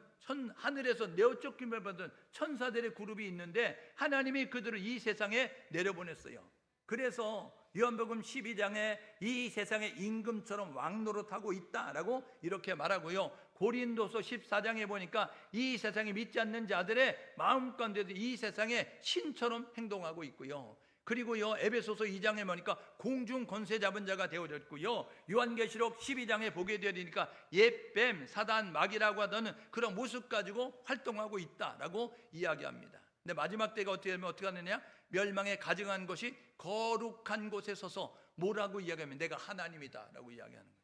Speaker 1: 하늘에서 내어쫓김을 받은 천사들의 그룹이 있는데 하나님이 그들을 이 세상에 내려보냈어요. 그래서 요한복음 12장에 이 세상에 임금처럼 왕노릇하고 있다라고 이렇게 말하고요, 고린도서 14장에 보니까 이 세상에 믿지 않는 자들의 마음 가운데도 이 세상에 신처럼 행동하고 있고요. 그리고요 에베소서 2장에 보니까 공중 권세 잡은 자가 되어졌고요, 요한계시록 12장에 보게 되니까 옛뱀, 사단, 마귀라고 하는 그런 모습 가지고 활동하고 있다라고 이야기합니다. 근데 마지막 때가 어떻게 되면 어떻게 하느냐? 멸망에 가증한 것이 거룩한 곳에 서서 뭐라고 이야기하면 내가 하나님이다 라고 이야기하는 거예요.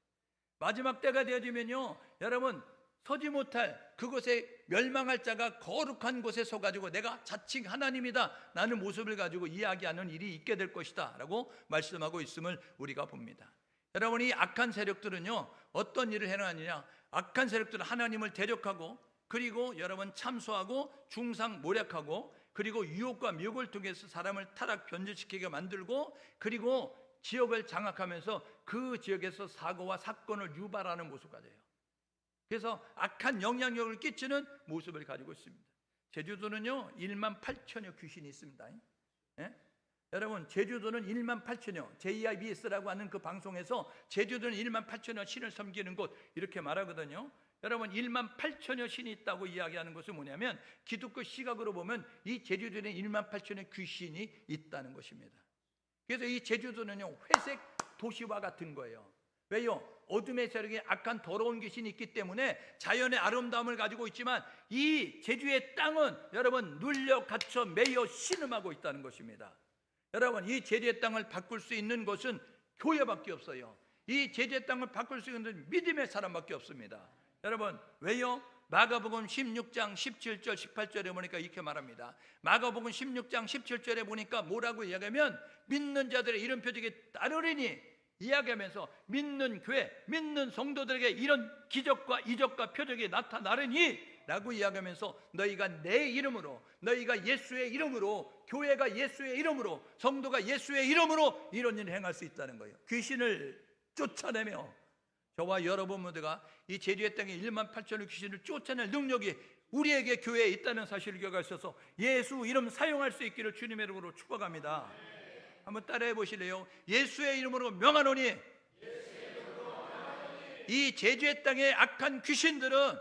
Speaker 1: 마지막 때가 되어지면요 여러분 서지 못할 그곳에 멸망할 자가 거룩한 곳에 서가지고 내가 자칭 하나님이다 라는 모습을 가지고 이야기하는 일이 있게 될 것이다 라고 말씀하고 있음을 우리가 봅니다. 여러분, 이 악한 세력들은요 어떤 일을 해나가느냐, 악한 세력들은 하나님을 대적하고, 그리고 여러분 참소하고 중상모략하고, 그리고 유혹과 미혹을 통해서 사람을 타락 변질시키게 만들고, 그리고 지역을 장악하면서 그 지역에서 사고와 사건을 유발하는 모습까지 해요. 그래서 악한 영향력을 끼치는 모습을 가지고 있습니다. 제주도는요 1만 8천여 귀신이 있습니다. 예? 여러분, 제주도는 1만 8천여, JIBS라고 하는 그 방송에서 제주도는 1만 8천여 신을 섬기는 곳 이렇게 말하거든요. 여러분, 1만 8천여 신이 있다고 이야기하는 것은 뭐냐면, 기독교 시각으로 보면 이 제주도에는 1만 8천여 귀신이 있다는 것입니다. 그래서 이 제주도는요 회색 도시와 같은 거예요. 왜요? 어둠의 세력에 악한 더러운 귀신이 있기 때문에 자연의 아름다움을 가지고 있지만, 이 제주의 땅은 여러분 눌려 갇혀 매여 신음하고 있다는 것입니다. 여러분, 이 제주의 땅을 바꿀 수 있는 것은 교회밖에 없어요. 이 제주의 땅을 바꿀 수 있는 믿음의 사람밖에 없습니다. 여러분, 왜요? 마가복음 16장 17절 18절에 보니까 이렇게 말합니다. 마가복음 16장 17절에 보니까 뭐라고 이야기하면, 믿는 자들의 이런 표적이 따르리니 이야기하면서, 믿는 교회, 믿는 성도들에게 이런 기적과 이적과 표적이 나타나리니 라고 이야기하면서, 너희가 내 이름으로, 너희가 예수의 이름으로, 교회가 예수의 이름으로, 성도가 예수의 이름으로 이런 일을 행할 수 있다는 거예요. 귀신을 쫓아내며, 저와 여러분 모두가 이 제주의 땅에 1만 8천의 귀신을 쫓아낼 능력이 우리에게 교회에 있다는 사실을 기억하셔서 예수 이름 사용할 수 있기를 주님의 이름으로 축복합니다. 한번 따라해 보실래요? 예수의 이름으로 명하노니, 이 제주의 땅의 악한 귀신들은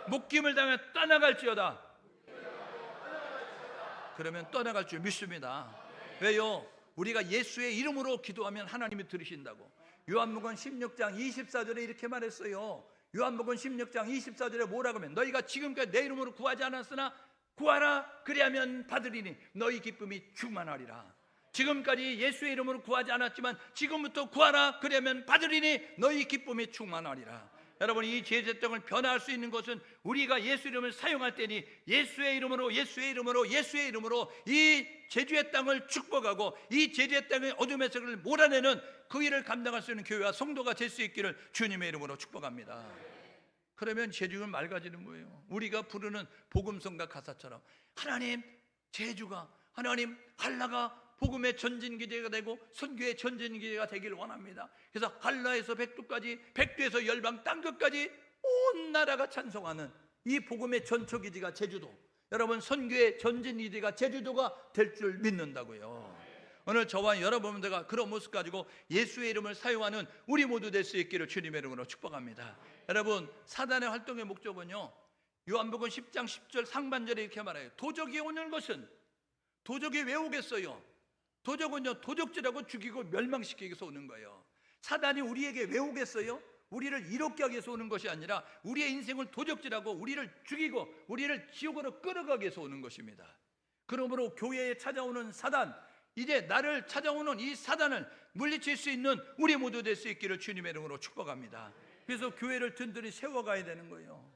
Speaker 1: 묶임을 당해 떠나갈지어다. 그러면 떠나갈 줄 믿습니다. 왜요? 우리가 예수의 이름으로 기도하면 하나님이 들으신다고. 요한복음 16장 24절에 이렇게 말했어요. 요한복음 16장 24절에 뭐라고 하면, 너희가 지금까지 내 이름으로 구하지 않았으나 구하라, 그리하면 받으리니 너희 기쁨이 충만하리라. 지금까지 예수의 이름으로 구하지 않았지만 지금부터 구하라, 그리하면 받으리니 너희 기쁨이 충만하리라. 여러분, 이 제주의 땅을 변화할 수 있는 것은 우리가 예수 이름을 사용할 때니, 예수의 이름으로, 예수의 이름으로, 예수의 이름으로 이 제주의 땅을 축복하고, 이 제주의 땅의 어둠의 세력을 몰아내는 그 일을 감당할 수 있는 교회와 성도가 될 수 있기를 주님의 이름으로 축복합니다. 그러면 제주가 맑아지는 거예요. 우리가 부르는 복음성가 가사처럼, 하나님 제주가, 하나님 한라가 복음의 전진기제가 되고 선교의 전진기제가 되기를 원합니다. 그래서 한라에서 백두까지, 백두에서 열방 땅끝까지 온 나라가 찬송하는 이 복음의 전초기지가 제주도, 여러분 선교의 전진기제가 제주도가 될 줄 믿는다고요. 오늘 저와 여러분들과 그런 모습 가지고 예수의 이름을 사용하는 우리 모두 될 수 있기를 주님의 이름으로 축복합니다. 여러분, 사단의 활동의 목적은요, 요한복음 10장 10절 상반절에 이렇게 말해요. 도적이 오는 것은, 도적이 왜 오겠어요? 도적은요 도적질하고 죽이고 멸망시키기 위해서 오는 거예요. 사단이 우리에게 왜 오겠어요? 우리를 이롭게 하기 위해서 오는 것이 아니라 우리의 인생을 도적질하고 우리를 죽이고 우리를 지옥으로 끌어가기 위해서 오는 것입니다. 그러므로 교회에 찾아오는 사단, 이제 나를 찾아오는 이 사단을 물리칠 수 있는 우리 모두 될 수 있기를 주님의 이름으로 축복합니다. 그래서 교회를 든든히 세워가야 되는 거예요.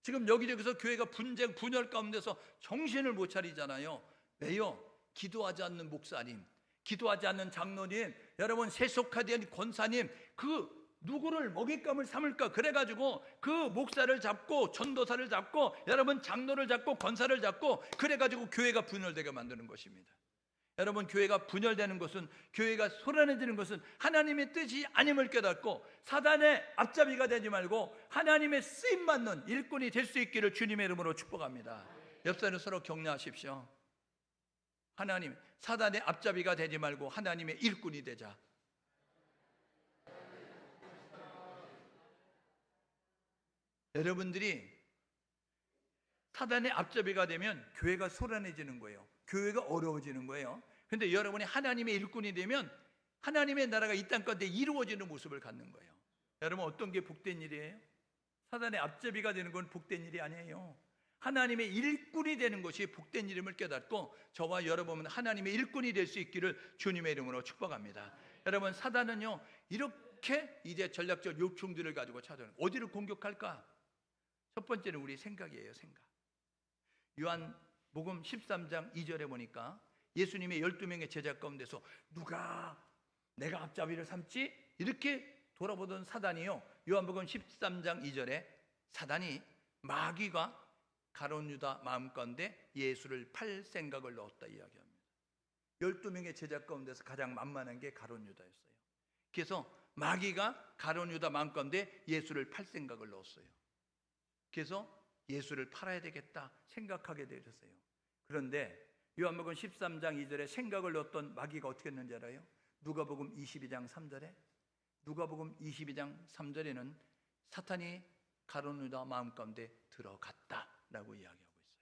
Speaker 1: 지금 여기저기서 교회가 분쟁 분열 가운데서 정신을 못 차리잖아요. 왜요? 기도하지 않는 목사님, 기도하지 않는 장로님, 여러분 세속화된 권사님, 그 누구를 먹잇감을 삼을까 그래가지고 그 목사를 잡고 전도사를 잡고 여러분 장로를 잡고 권사를 잡고 그래가지고 교회가 분열되게 만드는 것입니다. 여러분, 교회가 분열되는 것은, 교회가 소란해지는 것은 하나님의 뜻이 아님을 깨닫고 사단의 앞잡이가 되지 말고 하나님의 쓰임받는 일꾼이 될 수 있기를 주님의 이름으로 축복합니다. 옆사람 서로 격려하십시오. 하나님, 사단의 앞잡이가 되지 말고 하나님의 일꾼이 되자. 여러분들이 사단의 앞잡이가 되면 교회가 소란해지는 거예요. 교회가 어려워지는 거예요. 그런데 여러분이 하나님의 일꾼이 되면 하나님의 나라가 이 땅 가운데 이루어지는 모습을 갖는 거예요. 여러분, 어떤 게 복된 일이에요? 사단의 앞잡이가 되는 건 복된 일이 아니에요. 하나님의 일꾼이 되는 것이 복된 이름을 깨닫고 저와 여러분은 하나님의 일꾼이 될 수 있기를 주님의 이름으로 축복합니다. 여러분, 사단은요 이렇게 이렇게 이제 전략적 요충들을 가지고 찾아오는, 어디를 공격할까? 첫 번째는 우리 생각이에요. 생각. 요한복음 13장 2절에 보니까 예수님의 12명의 제자 가운데서 누가 내가 앞잡이를 삼지? 이렇게 돌아보던 사단이요, 요한복음 13장 2절에 사단이 마귀가 가룟 유다 마음 가운데 예수를 팔 생각을 넣었다 이야기합니다. 12명의 제자 가운데서 가장 만만한 게 가룟 유다였어요. 그래서 마귀가 가룟 유다 마음 가운데 예수를 팔 생각을 넣었어요. 그래서 예수를 팔아야 되겠다 생각하게 되었어요. 그런데 요한복음 13장 2절에 생각을 넣었던 마귀가 어떻게 했는지 알아요? 누가복음 22장 3절에, 누가복음 22장 3절에는 사탄이 가룟 유다 마음 가운데 들어갔다라고 이야기하고 있어요.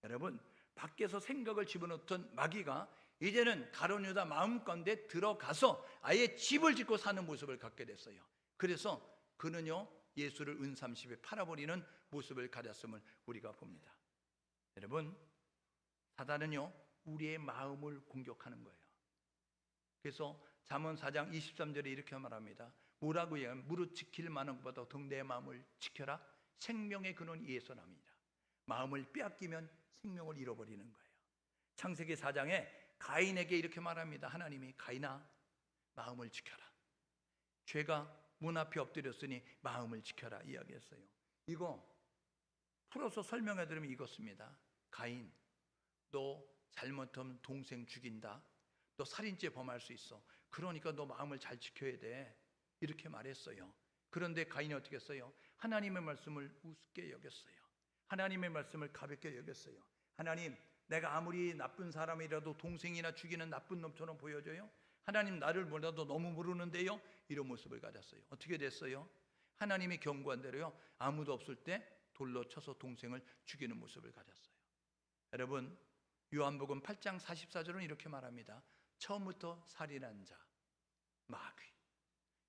Speaker 1: 여러분, 밖에서 생각을 집어넣던 마귀가 이제는 가룟 유다 마음 가운데 들어가서 아예 집을 짓고 사는 모습을 갖게 됐어요. 그래서 그는요 예수를 은 30에 팔아버리는 모습을 가졌음을 우리가 봅니다. 여러분, 사단은요 우리의 마음을 공격하는 거예요. 그래서 잠언 4장 23절에 이렇게 말합니다. 뭐라고 해요? 무릇 지킬 만한 것보다 더 내 마음을 지켜라. 생명의 근원 이에서 납니다. 마음을 빼앗기면 생명을 잃어버리는 거예요. 창세기 4장에 가인에게 이렇게 말합니다. 하나님이 가인아 마음을 지켜라. 죄가 문 앞에 엎드렸으니 마음을 지켜라 이야기했어요. 이거 풀어서 설명해 드리면 이것입니다. 가인, 너 잘못하면 동생 죽인다. 너 살인죄 범할 수 있어. 그러니까 너 마음을 잘 지켜야 돼. 이렇게 말했어요. 그런데 가인이 어떻게 했어요? 하나님의 말씀을 우습게 여겼어요. 하나님의 말씀을 가볍게 여겼어요. 하나님, 내가 아무리 나쁜 사람이라도 동생이나 죽이는 나쁜 놈처럼 보여져요? 하나님, 나를 몰라도 너무 모르는데요? 이런 모습을 가졌어요. 어떻게 됐어요? 하나님이 경고한 대로요, 아무도 없을 때 돌로 쳐서 동생을 죽이는 모습을 가졌어요. 여러분, 요한복음 8장 44절은 이렇게 말합니다. 처음부터 살인한 자 마귀.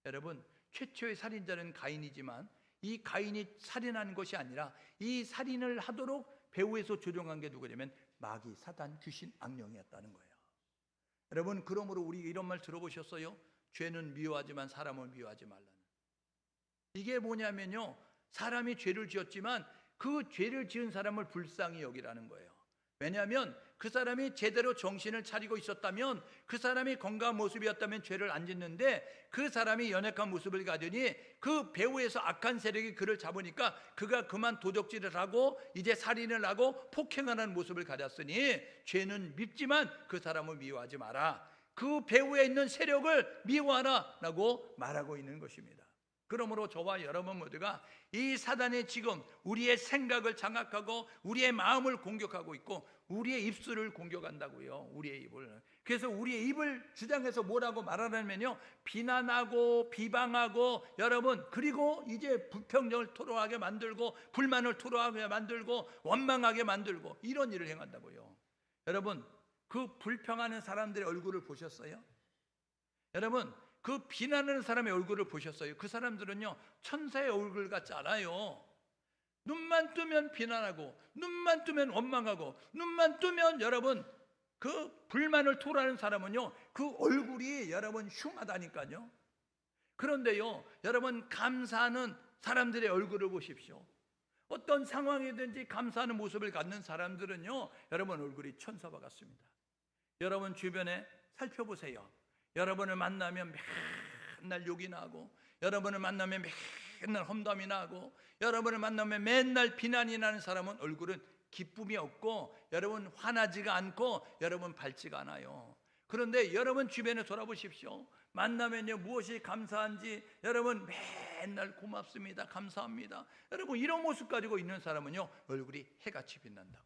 Speaker 1: 여러분, 최초의 살인자는 가인이지만 이 가인이 살인한 것이 아니라 이 살인을 하도록 배후에서 조종한 게 누구냐면 마귀, 사단, 귀신, 악령이었다는 거예요. 여러분, 그러므로 우리 이런 말 들어보셨어요? 죄는 미워하지만 사람을 미워하지 말라는. 이게 뭐냐면요, 사람이 죄를 지었지만 그 죄를 지은 사람을 불쌍히 여기라는 거예요. 왜냐하면 그 사람이 제대로 정신을 차리고 있었다면, 그 사람이 건강한 모습이었다면 죄를 안 짓는데, 그 사람이 연약한 모습을 가지니 그 배후에서 악한 세력이 그를 잡으니까 그가 그만 도적질을 하고 이제 살인을 하고 폭행하는 모습을 가졌으니 죄는 밉지만 그 사람을 미워하지 마라. 그 배후에 있는 세력을 미워하라 라고 말하고 있는 것입니다. 그러므로 저와 여러분 모두가 이 사단이 지금 우리의 생각을 장악하고 우리의 마음을 공격하고 있고 우리의 입술을 공격한다고요. 우리의 입을. 그래서 우리의 입을 주장해서 뭐라고 말하냐면요, 비난하고 비방하고, 여러분, 그리고 이제 불평정을 토로하게 만들고 불만을 토로하게 만들고 원망하게 만들고 이런 일을 행한다고요. 여러분, 그 불평하는 사람들의 얼굴을 보셨어요? 여러분, 그 비난하는 사람의 얼굴을 보셨어요? 그 사람들은요 천사의 얼굴 같지 않아요. 눈만 뜨면 비난하고, 눈만 뜨면 원망하고, 눈만 뜨면 여러분 그 불만을 토로하는 사람은요 그 얼굴이 여러분 흉하다니까요. 그런데요 여러분, 감사하는 사람들의 얼굴을 보십시오. 어떤 상황이든지 감사하는 모습을 갖는 사람들은요 여러분 얼굴이 천사와 같습니다. 여러분 주변에 살펴보세요. 여러분을 만나면 맨날 욕이 나고, 여러분을 만나면 맨날 험담이 나고, 여러분을 만나면 맨날 비난이 나는 사람은 얼굴은 기쁨이 없고 여러분 화나지가 않고 여러분 밝지가 않아요. 그런데 여러분 주변에 돌아보십시오. 만나면요 무엇이 감사한지 여러분 맨날 고맙습니다, 감사합니다, 여러분 이런 모습 가지고 있는 사람은요 얼굴이 해같이 빛난다.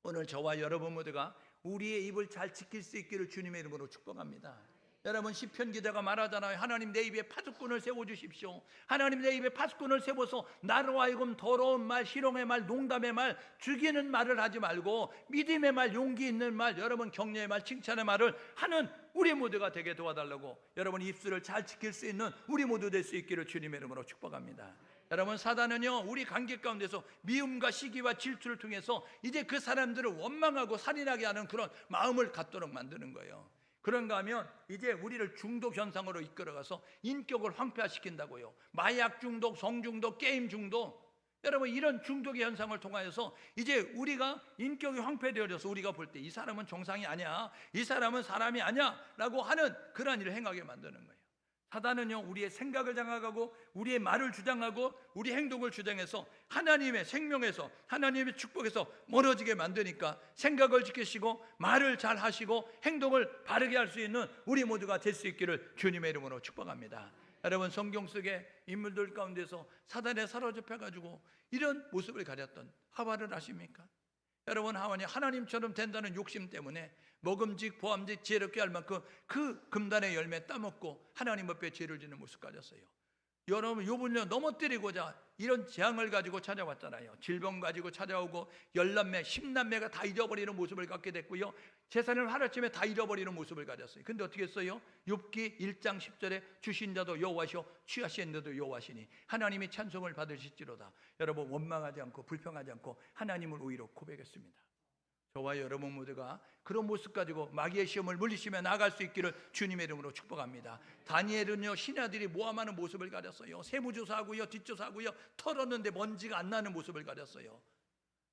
Speaker 1: 오늘 저와 여러분 모두가 우리의 입을 잘 지킬 수 있기를 주님의 이름으로 축복합니다. 여러분, 시편 기자가 말하잖아요. 하나님, 내 입에 파수꾼을 세워주십시오. 하나님, 내 입에 파수꾼을 세워서 나로 하여금 더러운 말, 희롱의 말, 농담의 말, 죽이는 말을 하지 말고 믿음의 말, 용기 있는 말, 여러분 격려의 말, 칭찬의 말을 하는 우리 모두가 되게 도와달라고, 여러분 입술을 잘 지킬 수 있는 우리 모두 될 수 있기를 주님의 이름으로 축복합니다. 여러분, 사단은요 우리 관계 가운데서 미움과 시기와 질투를 통해서 이제 그 사람들을 원망하고 살인하게 하는 그런 마음을 갖도록 만드는 거예요. 그런가 하면 이제 우리를 중독 현상으로 이끌어가서 인격을 황폐화시킨다고요. 마약 중독, 성 중독, 게임 중독. 여러분, 이런 중독의 현상을 통하여서 이제 우리가 인격이 황폐되어져서 우리가 볼 때 이 사람은 정상이 아니야, 이 사람은 사람이 아니야 라고 하는 그러한 일을 행하게 만드는 거예요. 사단은요, 우리의 생각을 장악하고 우리의 말을 주장하고 우리 행동을 주장해서 하나님의 생명에서, 하나님의 축복에서 멀어지게 만드니까 생각을 지키시고 말을 잘 하시고 행동을 바르게 할 수 있는 우리 모두가 될 수 있기를 주님의 이름으로 축복합니다. 여러분, 성경 속의 인물들 가운데서 사단에 사로잡혀가지고 이런 모습을 가졌던 하와를 아십니까? 여러분, 하와는 하나님처럼 된다는 욕심 때문에 먹음직 보암직 지혜롭게 할 만큼 그 금단의 열매 따먹고 하나님 앞에 죄를 짓는 모습 가졌어요. 여러분, 욥은요, 넘어뜨리고자 이런 재앙을 가지고 찾아왔잖아요. 질병 가지고 찾아오고 10남매 10남매가 다 잃어버리는 모습을 갖게 됐고요, 재산을 하루아침에 다 잃어버리는 모습을 가졌어요. 근데 어떻게 했어요? 욥기 1장 10절에 주신 자도 여호와시오 취하신 자도 여호와시니 하나님이 찬송을 받으실지로다. 여러분, 원망하지 않고 불평하지 않고 하나님을 오히려 고백했습니다. 저와 여러분 모두가 그런 모습 가지고 마귀의 시험을 물리치며 나아갈 수 있기를 주님의 이름으로 축복합니다. 다니엘은요, 신의 아들이 모함하는 모습을 가졌어요. 세무조사하고요, 뒷조사하고요, 털었는데 먼지가 안 나는 모습을 가졌어요.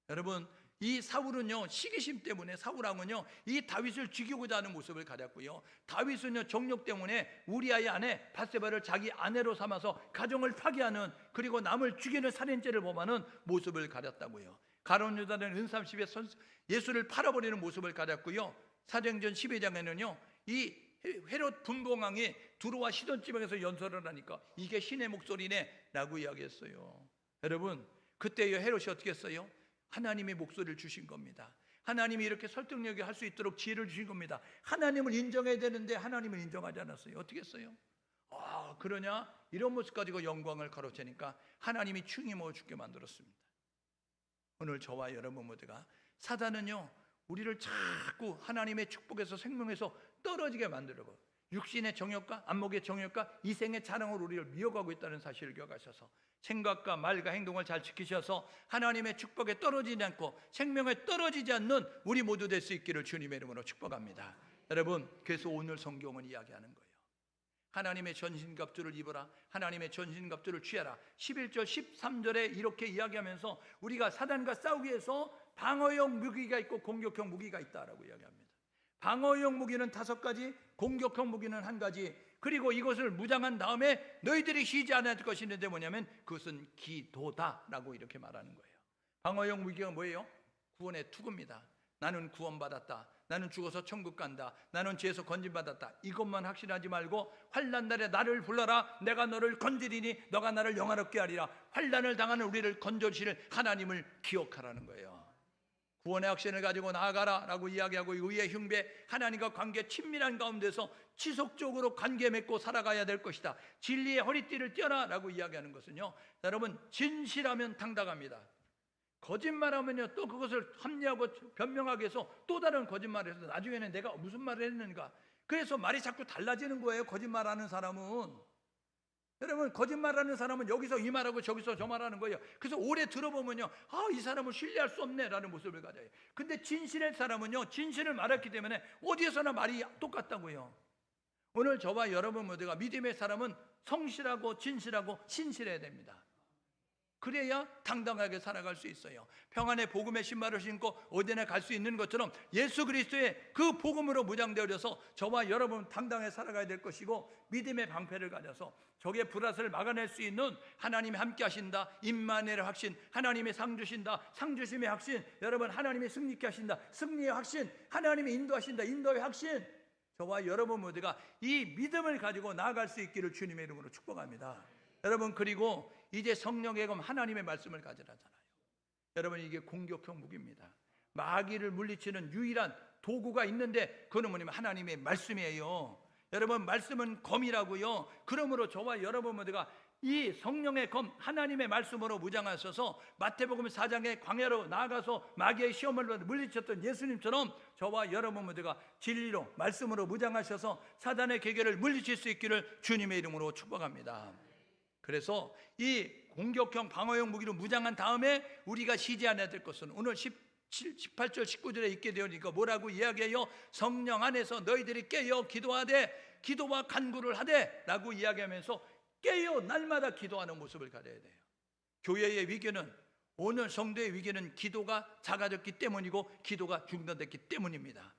Speaker 1: 여러분, 이 사울은요, 시기심 때문에, 사울왕은요, 이 다윗을 죽이고자 하는 모습을 가졌고요, 다윗은요, 정욕 때문에 우리아의 아내 밧세바를 자기 아내로 삼아서 가정을 파괴하는, 그리고 남을 죽이는 살인죄를 범하는 모습을 가졌다고요. 가룟 유다는 은삼십에 예수를 팔아버리는 모습을 가졌고요, 사도행전 12장에는요 이 헤롯 분봉왕이 두로와 시돈 지방에서 연설을 하니까 이게 신의 목소리네 라고 이야기했어요. 여러분, 그때 헤롯이 어떻게 했어요? 하나님의 목소리를 주신 겁니다. 하나님이 이렇게 설득력이 할 수 있도록 지혜를 주신 겁니다. 하나님을 인정해야 되는데 하나님을 인정하지 않았어요. 어떻게 했어요? 그러냐? 이런 모습 가지고 영광을 가로채니까 하나님이 충이 먹어 죽게 만들었습니다. 오늘 저와 여러분 모두가, 사단은요, 우리를 자꾸 하나님의 축복에서, 생명에서 떨어지게 만들고 육신의 정욕과 안목의 정욕과 이생의 자랑으로 우리를 미혹하고 있다는 사실을 기억하셔서 생각과 말과 행동을 잘 지키셔서 하나님의 축복에 떨어지지 않고 생명에 떨어지지 않는 우리 모두 될 수 있기를 주님의 이름으로 축복합니다. 여러분, 그래서 오늘 성경은 이야기하는 거예요. 하나님의 전신갑주를 입어라, 하나님의 전신갑주를 취하라. 11절 13절에 이렇게 이야기하면서 우리가 사단과 싸우기 위해서 방어용 무기가 있고 공격형 무기가 있다라고 이야기합니다. 방어용 무기는 5가지, 공격형 무기는 1가지. 그리고 이것을 무장한 다음에 너희들이 쉬지 않을 것이 있는데 뭐냐면 그것은 기도다라고 이렇게 말하는 거예요. 방어용 무기가 뭐예요? 구원의 투구입니다. 나는 구원받았다, 나는 죽어서 천국 간다, 나는 죄에서 건진받았다, 이것만 확신하지 말고 환난 날에 나를 불러라, 내가 너를 건지리니 너가 나를 영화롭게 하리라. 환난을 당하는 우리를 건져주실 하나님을 기억하라는 거예요. 구원의 확신을 가지고 나아가라 라고 이야기하고, 의의 흉배, 하나님과 관계 친밀한 가운데서 지속적으로 관계 맺고 살아가야 될 것이다. 진리의 허리띠를 띄어라 라고 이야기하는 것은요, 여러분, 진실하면 당당합니다. 거짓말하면요, 또 그것을 합리하고 변명하기 위해서 또 다른 거짓말을 해서 나중에는 내가 무슨 말을 했는가, 그래서 말이 자꾸 달라지는 거예요. 거짓말하는 사람은, 여러분, 거짓말하는 사람은 여기서 이 말하고 저기서 저 말하는 거예요. 그래서 오래 들어보면요, 이 사람을 신뢰할 수 없네 라는 모습을 가져요. 근데 진실의 사람은요, 진실을 말했기 때문에 어디에서나 말이 똑같다고요. 오늘 저와 여러분 모두가 믿음의 사람은 성실하고 진실하고 신실해야 됩니다. 그래야 당당하게 살아갈 수 있어요. 평안의 복음의 신발을 신고 어디나 갈 수 있는 것처럼 예수 그리스도의 그 복음으로 무장되어져서 저와 여러분 당당하게 살아가야 될 것이고, 믿음의 방패를 가져서 적의 불화설을 막아낼 수 있는 하나님이 함께 하신다, 임마누엘의 확신, 하나님의 상 주신다, 상 주심의 확신, 여러분 하나님이 승리케 하신다, 승리의 확신, 하나님이 인도하신다, 인도의 확신, 저와 여러분 모두가 이 믿음을 가지고 나아갈 수 있기를 주님의 이름으로 축복합니다. 여러분, 그리고 이제 성령의 검, 하나님의 말씀을 가지라잖아요. 여러분, 이게 공격형 무기입니다. 마귀를 물리치는 유일한 도구가 있는데 그는 뭐냐면 하나님의 말씀이에요. 여러분, 말씀은 검이라고요. 그러므로 저와 여러분 모두가 이 성령의 검, 하나님의 말씀으로 무장하셔서 마태복음 4장의 광야로 나아가서 마귀의 시험을 물리쳤던 예수님처럼 저와 여러분 모두가 진리로 말씀으로 무장하셔서 사단의 계계를 물리칠 수 있기를 주님의 이름으로 축복합니다. 그래서 이 공격형 방어형 무기로 무장한 다음에 우리가 쉬지 않아야 될 것은 오늘 18절 19절에 있게 되니까 뭐라고 이야기해요? 성령 안에서 너희들이 깨어 기도하되 기도와 간구를 하되 라고 이야기하면서 깨어 날마다 기도하는 모습을 가져야 돼요. 교회의 위기는, 오늘 성도의 위기는 기도가 작아졌기 때문이고 기도가 중단됐기 때문입니다.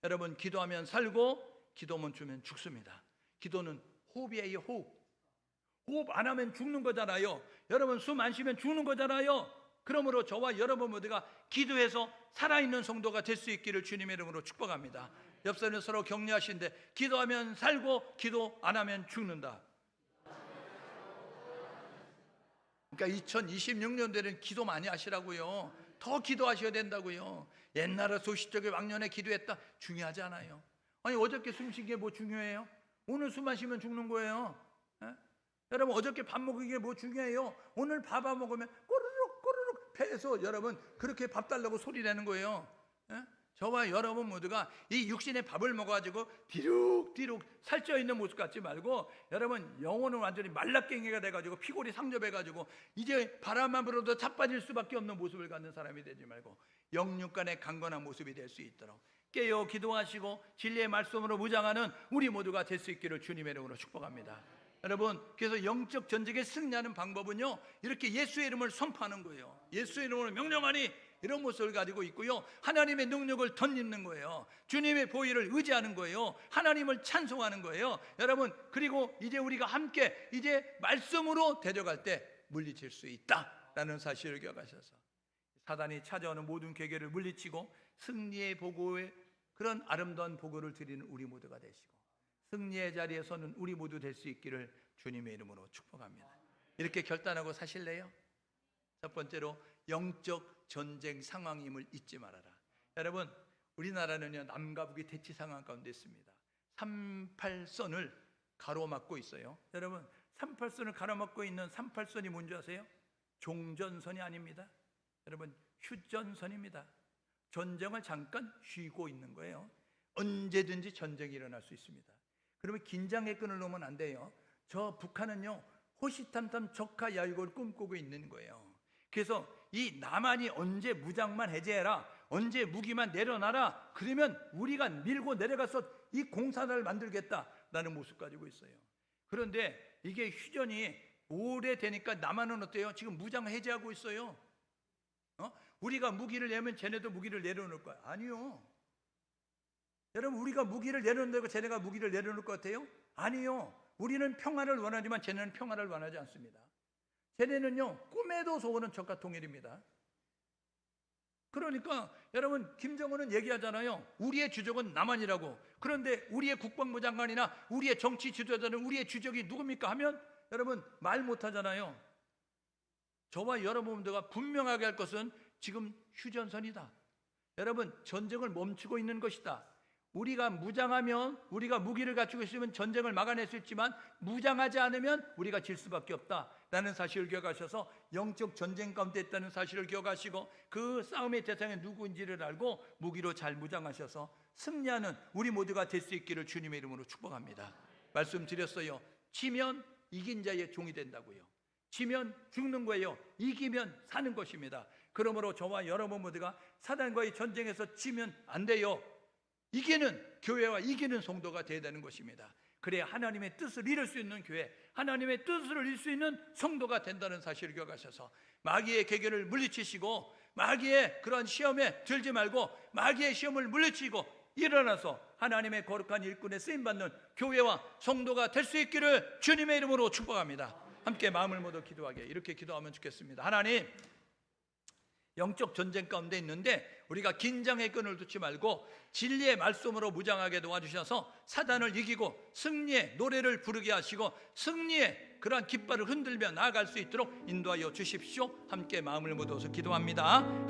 Speaker 1: 여러분, 기도하면 살고 기도 멈추면 죽습니다. 기도는 호흡이에요. 호흡 안 하면 죽는 거잖아요. 여러분, 숨 안 쉬면 죽는 거잖아요. 그러므로 저와 여러분 모두가 기도해서 살아있는 성도가 될 수 있기를 주님의 이름으로 축복합니다. 옆사람은 서로 격려하시는데, 기도하면 살고 기도 안 하면 죽는다. 그러니까 2026년도에는 기도 많이 하시라고요. 더 기도하셔야 된다고요. 옛날에 소시적인 왕년에 기도했다, 중요하지 않아요. 아니, 어저께 숨 쉰 게 뭐 중요해요? 오늘 숨 마시면 죽는 거예요. 에? 여러분, 어저께 밥 먹은 게 뭐 중요해요? 오늘 밥 안 먹으면 꼬르륵 꼬르륵 배에서 여러분 그렇게 밥 달라고 소리 내는 거예요. 에? 저와 여러분 모두가 이 육신의 밥을 먹어가지고 디룩디룩 살쪄 있는 모습 같지 말고, 여러분 영혼은 완전히 말라깽이가 돼가지고 피골이 상접해가지고 이제 바람만 불어도 자빠질 수밖에 없는 모습을 갖는 사람이 되지 말고 영육간의 강건한 모습이 될 수 있도록 깨어 기도하시고 진리의 말씀으로 무장하는 우리 모두가 될 수 있기를 주님의 이름으로 축복합니다. 여러분, 그래서 영적 전쟁에 승리하는 방법은요, 이렇게 예수의 이름을 선포하는 거예요. 예수의 이름으로 명령하니, 이런 모습을 가지고 있고요, 하나님의 능력을 덧입는 거예요. 주님의 보혈을 의지하는 거예요. 하나님을 찬송하는 거예요. 여러분, 그리고 이제 우리가 함께 이제 말씀으로 데려갈 때 물리칠 수 있다라는 사실을 기억하셔서 사단이 찾아오는 모든 괴계를 물리치고 승리의 보고에 그런 아름다운 보고를 드리는 우리 모두가 되시고 승리의 자리에 서는 우리 모두 될 수 있기를 주님의 이름으로 축복합니다. 이렇게 결단하고 사실래요? 첫 번째로, 영적 전쟁 상황임을 잊지 말아라. 여러분, 우리나라는요, 남과 북이 대치 상황 가운데 있습니다. 38선을 가로막고 있어요. 여러분, 38선을 가로막고 있는 38선이 뭔지 아세요? 종전선이 아닙니다. 여러분, 휴전선입니다. 전쟁을 잠깐 쉬고 있는 거예요. 언제든지 전쟁이 일어날 수 있습니다. 그러면 긴장의 끈을 놓으면 안 돼요. 저 북한은요, 호시탐탐 적화 야유고를 꿈꾸고 있는 거예요. 그래서 이 남한이 언제 무장만 해제해라, 언제 무기만 내려놔라, 그러면 우리가 밀고 내려가서 이 공산화를 만들겠다라는 모습 가지고 있어요. 그런데 이게 휴전이 오래되니까 남한은 어때요? 지금 무장 해제하고 있어요. 우리가 무기를 내면 쟤네도 무기를 내려놓을 거야? 아니요. 여러분, 우리가 무기를 내려놓는다고 쟤네가 무기를 내려놓을 것 같아요? 아니요. 우리는 평화를 원하지만 쟤네는 평화를 원하지 않습니다. 쟤네는요, 꿈에도 소원은 적과 통일입니다. 그러니까 여러분, 김정은은 얘기하잖아요. 우리의 주적은 남한이라고. 그런데 우리의 국방부 장관이나 우리의 정치 지도자는 우리의 주적이 누굽니까 하면 여러분 말 못하잖아요. 저와 여러분들과 분명하게 할 것은 지금 휴전선이다. 여러분, 전쟁을 멈추고 있는 것이다. 우리가 무장하면, 우리가 무기를 갖추고 있으면 전쟁을 막아낼 수 있지만 무장하지 않으면 우리가 질 수밖에 없다라는 사실을 기억하셔서 영적 전쟁 가운데 있다는 사실을 기억하시고 그 싸움의 대상이 누구인지를 알고 무기로 잘 무장하셔서 승리하는 우리 모두가 될 수 있기를 주님의 이름으로 축복합니다. 말씀드렸어요. 지면 이긴 자의 종이 된다고요. 지면 죽는 거예요. 이기면 사는 것입니다. 그러므로 저와 여러분 모두가 사단과의 전쟁에서 지면 안 돼요. 이기는 교회와 이기는 성도가 되어야 되는 것입니다. 그래야 하나님의 뜻을 이룰 수 있는 교회, 하나님의 뜻을 이룰 수 있는 성도가 된다는 사실을 기억하셔서 마귀의 계계를 물리치시고 마귀의 그런 시험에 들지 말고 마귀의 시험을 물리치고 일어나서 하나님의 거룩한 일꾼에 쓰임받는 교회와 성도가 될 수 있기를 주님의 이름으로 축복합니다. 함께 마음을 모두 기도하게 이렇게 기도하면 좋겠습니다. 하나님, 영적 전쟁 가운데 있는데 우리가 긴장의 끈을 두지 말고 진리의 말씀으로 무장하게 도와주셔서 사단을 이기고 승리의 노래를 부르게 하시고 승리의 그러한 깃발을 흔들며 나아갈 수 있도록 인도하여 주십시오. 함께 마음을 모아서 기도합니다.